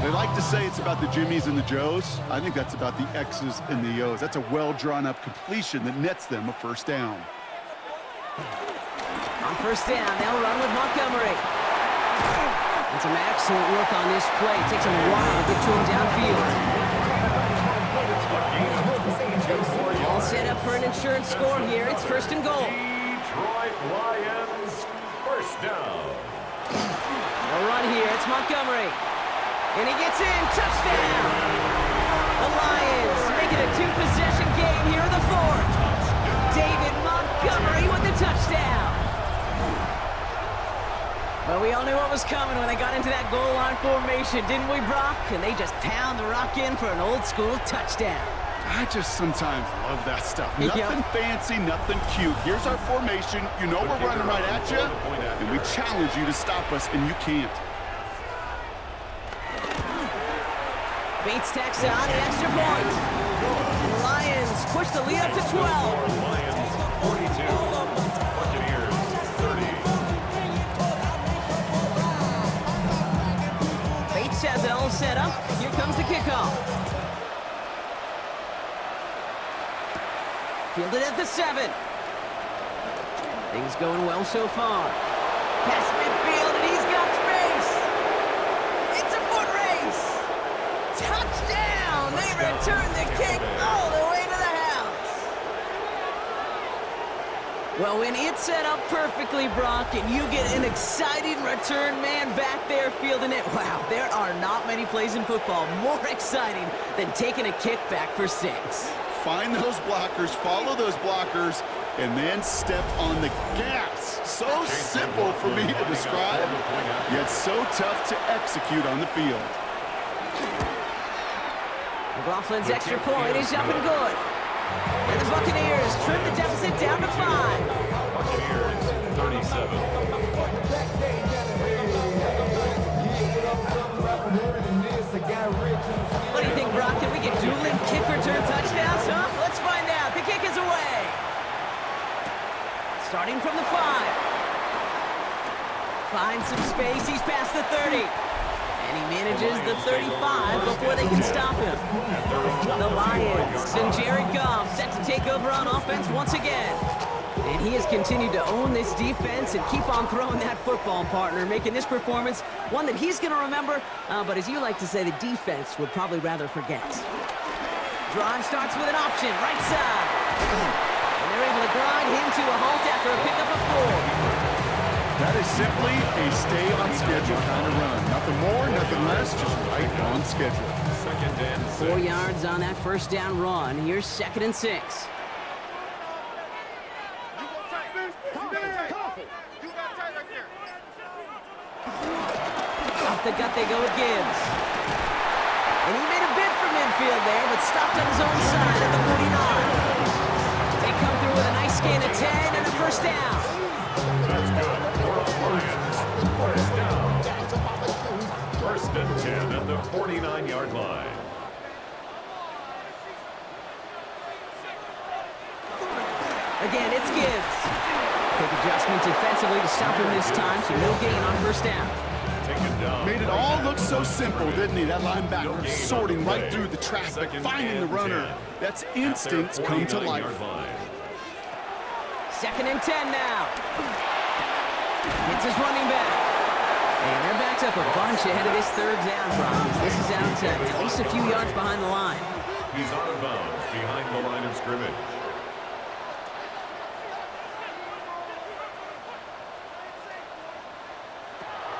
[SPEAKER 3] They like to say it's about the Jimmies and the Joes. I think that's about the X's and the O's. That's a well-drawn-up completion that nets them a first down.
[SPEAKER 2] On first down, they'll run with Montgomery. And some excellent work on this play. It takes him a while to get to him downfield. All set up for an insurance score here. It's 1st and goal.
[SPEAKER 1] Detroit Lions first down.
[SPEAKER 2] They'll run here. It's Montgomery. And he gets in. Touchdown! The Lions make it a two-possession game here in the fourth. David Montgomery with the touchdown. Well, we all knew what was coming when they got into that goal line formation, didn't we, Brock? And they just pound the rock in for an old-school touchdown.
[SPEAKER 3] I just sometimes love that stuff. Nothing fancy, nothing cute. Here's our formation. You know we're running right at you, and we challenge you to stop us, and you can't.
[SPEAKER 2] Bates tacks on the extra point. The Lions push the lead up to 12.
[SPEAKER 1] Lions 42, Buccaneers 30.
[SPEAKER 2] Bates has it all set up. Here comes the kickoff. Fielded at the 7. Things going well so far. Past midfield, and he's got space. It's a foot race. Touchdown! They return the kick all the way to the house. Well, when it's set up perfectly, Brock, and you get an exciting return man back there fielding it, wow, there are not many plays in football more exciting than taking a kick back for 6.
[SPEAKER 3] Find those blockers, follow those blockers, and then step on the gas. So simple for me to describe, yet so tough to execute on the field.
[SPEAKER 2] McLaughlin's extra point is up and good. And the Buccaneers trim the deficit down to 5.
[SPEAKER 1] Buccaneers 37.
[SPEAKER 2] What do you think, Brock? Can we get dueling kick return touchdowns, huh? Let's find out. The kick is away. Starting from the 5. Finds some space. He's past the 30. And he manages the 35 before they can stop him. The Lions and Jared Goff set to take over on offense once again. And he has continued to own this defense and keep on throwing that football, partner, making this performance one that he's going to remember, but as you like to say, the defense would probably rather forget. Drive starts with an option, right side. And they're able to grind him to a halt after a pickup of 4.
[SPEAKER 3] That is simply a stay on schedule kind of run. Nothing more, nothing less, just right on schedule.
[SPEAKER 1] 2nd and 6.
[SPEAKER 2] 4 yards on that first down run. Here's 2nd and 6. Off the gut they go with Gibbs. And he made a bid for midfield there, but stopped on his own side at the 49. They come through with a nice gain of 10 and a first down.
[SPEAKER 1] That's good. For the Lions. First down. 1st and 10 at the 49-yard line.
[SPEAKER 2] Again, it's Gibbs. Quick adjustment defensively to stop him this time, so no gain on first down.
[SPEAKER 1] Taken down.
[SPEAKER 3] Made it all look so simple, didn't he? That linebacker sorting right through the traffic, finding the runner. That's instincts come to life.
[SPEAKER 2] 2nd and 10 now. It's his running back. And they're backed up a bunch ahead of this 3rd down process. This is out at least a few yards behind the line.
[SPEAKER 1] He's out of bounds behind the line of scrimmage.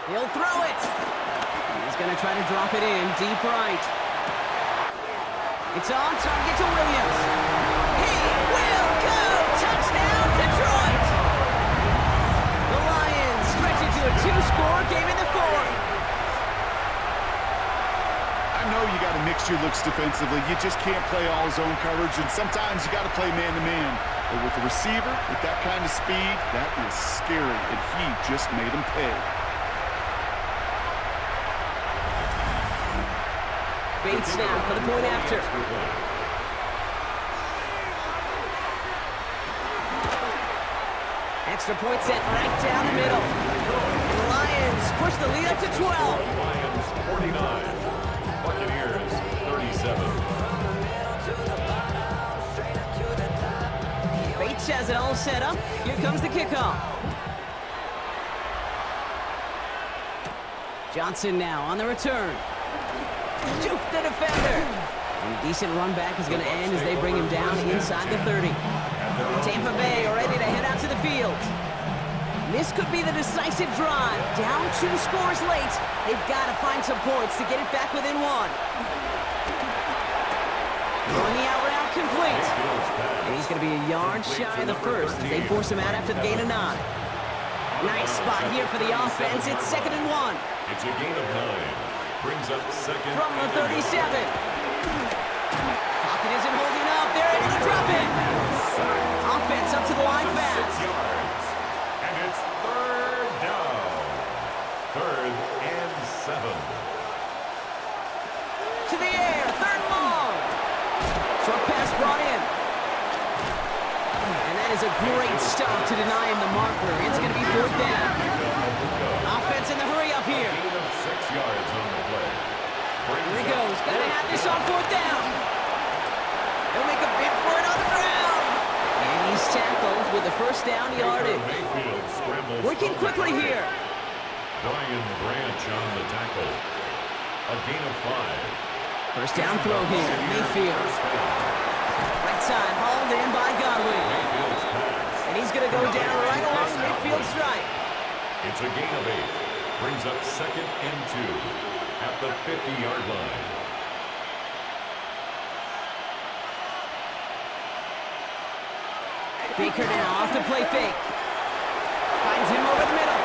[SPEAKER 2] He'll throw it. He's going to try to drop it in deep right. It's on target to Williams. He will go! Touchdown, Detroit! The Lions stretch it to a 2-score game in the 4th.
[SPEAKER 3] I know you got to mix your looks defensively. You just can't play all zone coverage, and sometimes you got to play man-to-man. But with the receiver, with that kind of speed, that is scary, and he just made him pay.
[SPEAKER 2] Bates now for the point after. Extra point set right down the middle. And the Lions push the lead up to 12.
[SPEAKER 1] Lions 49. Buccaneers 37.
[SPEAKER 2] Bates has it all set up. Here comes the kickoff. Johnson now on the return. Juke the defender. And a decent run back is going to end as they bring him down inside the 30. Tampa Bay are ready to head out to the field. This could be the decisive drive. Down 2 scores late. They've got to find some points to get it back within 1. Throwing the out route complete. And he's going to be a yard shy of the first as they force him out after the gain of 9. Nice spot here for the offense. It's 2nd and 1.
[SPEAKER 1] It's a gain of 9. Brings up 2nd.
[SPEAKER 2] From the 37. Pocket isn't holding up. They're able to drop it. Offense up to the line
[SPEAKER 1] 6
[SPEAKER 2] fast.
[SPEAKER 1] yards. And it's 3rd down. 3rd and 7.
[SPEAKER 2] To the air. 3rd and long. Short pass brought in. And that is a great stop to deny him the marker. It's going to be 4th down. Offense in the hurry up here.
[SPEAKER 1] Gain of 6 yards on the play.
[SPEAKER 2] Here he goes. Got to have this on 4th down. He'll make a bid for it on the ground. And he's tackled with the first down yardage.
[SPEAKER 1] Mayfield scrambles.
[SPEAKER 2] Working quickly here.
[SPEAKER 1] Brian Branch on the tackle. A gain of 5.
[SPEAKER 2] First down throw here. Mayfield. Right side hauled in by Godwin.
[SPEAKER 1] Mayfield's pass.
[SPEAKER 2] And he's going to go down right along midfield stripe.
[SPEAKER 1] It's a gain of 8. Brings up 2nd and 2 at the 50-yard line.
[SPEAKER 2] Baker now off the play fake. Finds him over the middle.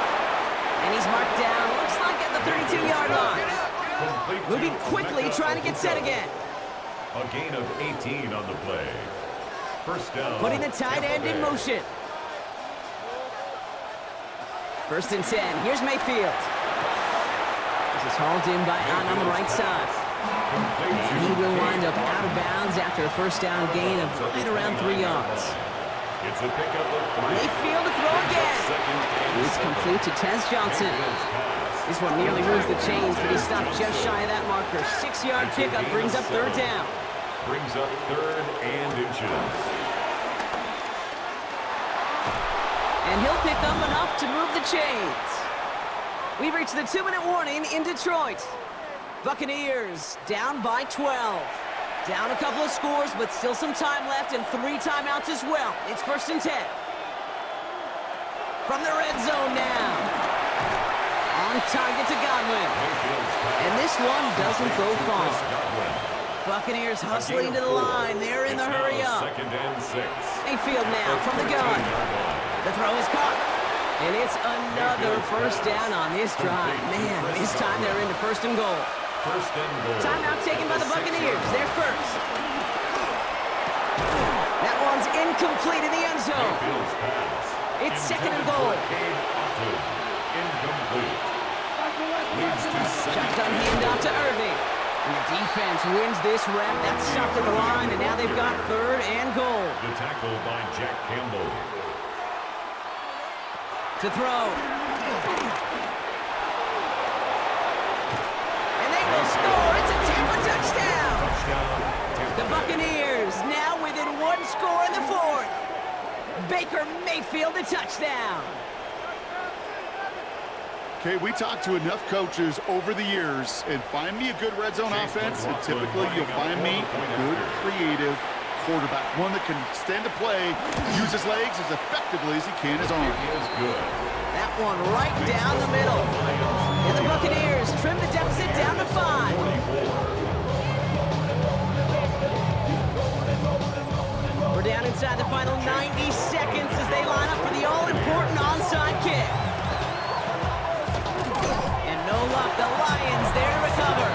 [SPEAKER 2] And he's marked down. Looks like at the 32-yard line.
[SPEAKER 1] Complete to
[SPEAKER 2] Moving quickly, trying to get set again.
[SPEAKER 1] A gain of 18 on the play. First down.
[SPEAKER 2] Putting the tight end in motion. 1st and 10. Here's Mayfield. This is hauled in by Allen on the right side. And he will wind up out of bounds after a first down gain of right around 3 yards.
[SPEAKER 1] It's a pickup of 3.
[SPEAKER 2] Mayfield to throw again. It's complete to Tez Johnson. This one nearly moves the chains, but he stopped just shy of that marker. 6-yard pickup brings up 3rd down.
[SPEAKER 1] Brings up 3rd and inches.
[SPEAKER 2] And he'll pick up enough to move the chains. We've reached the 2-minute warning in Detroit. Buccaneers down by 12. Down a couple of scores, but still some time left and 3 timeouts as well. It's 1st and 10. From the red zone now. On target to Godwin. And this one doesn't go far. Buccaneers hustling to the line. They're in the hurry up.
[SPEAKER 1] 2nd and 6.
[SPEAKER 2] Mayfield now from the gun. The throw is caught. And it's another first down on this drive. Man, this time they're into 1st and goal.
[SPEAKER 1] 1st and goal.
[SPEAKER 2] Timeout taken by the Buccaneers. They're first. That one's incomplete in the end zone.
[SPEAKER 1] Mayfield's pass.
[SPEAKER 2] It's 2nd and goal.
[SPEAKER 1] Incomplete. Leads to 2nd.
[SPEAKER 2] Shotgun handoff to Irving. And the defense wins this rep. That's stopped at the line, and now they've got 3rd and goal.
[SPEAKER 1] The tackle by Jack Campbell.
[SPEAKER 2] To throw. Will score. It's a Tampa touchdown. The Buccaneers now within 1 score in the 4th. Baker Mayfield a touchdown.
[SPEAKER 3] Okay, we talked to enough coaches over the years, and find me a good red zone offense, and typically you'll find me a good, creative quarterback. One that can stand to play, use his legs as effectively as he can his arm.
[SPEAKER 2] That one right down the middle. And the Buccaneers trim the deficit down to 5. We're down inside the final 90 seconds as they line up for the all-important onside kick. And no luck, the Lions there to recover.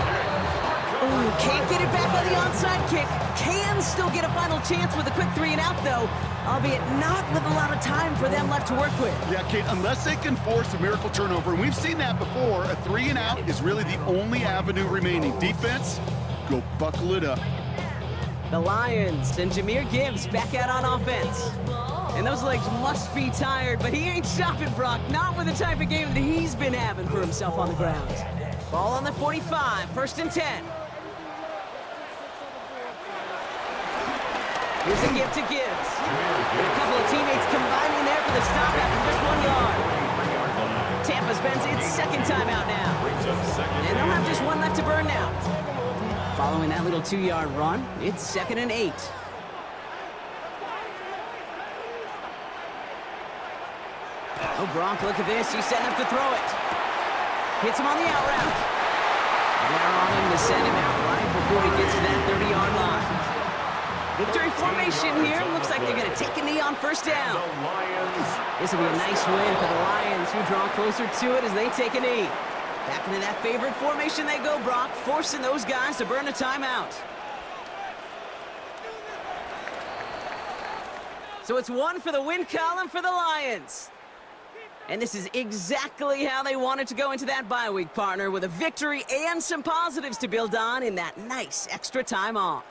[SPEAKER 2] Ooh, can't get it back on the onside kick. Can still get a final chance with a quick 3 and out, though, albeit not with a lot of time for them left to work with.
[SPEAKER 3] Yeah, Kate, unless they can force a miracle turnover, and we've seen that before, a 3 and out is really the only avenue remaining. Defense, go buckle it up.
[SPEAKER 2] The Lions and Jahmyr Gibbs back out on offense. And those legs must be tired, but he ain't stopping, Brock. Not with the type of game that he's been having for himself on the ground. Ball on the 45, 1st and 10. Here's a gift to Gibbs. And a couple of teammates combining there for the stop after just 1 yard. Tampa spends its 2nd timeout now. And they'll have just 1 left to burn now. Following that little 2-yard run, it's 2nd and 8. Oh, Gronk, look at this. He's setting up to throw it. Hits him on the out route. And they're on him to send him out right before he gets to that 30-yard line. Victory formation here. Looks like they're going to take a knee on first down. This will be a nice win for the Lions, who draw closer to it as they take a knee. Back into that favorite formation they go, Brock, forcing those guys to burn a timeout. So it's one for the win column for the Lions. And this is exactly how they wanted to go into that bye week, partner, with a victory and some positives to build on in that nice extra time off.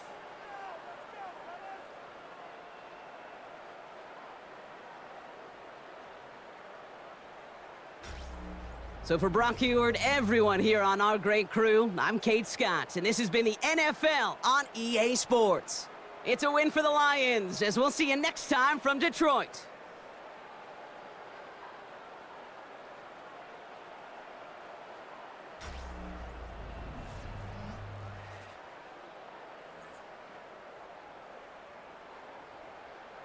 [SPEAKER 2] So for Brock Heward, everyone here on our great crew, I'm Kate Scott, and this has been the NFL on EA Sports. It's a win for the Lions, as we'll see you next time from Detroit.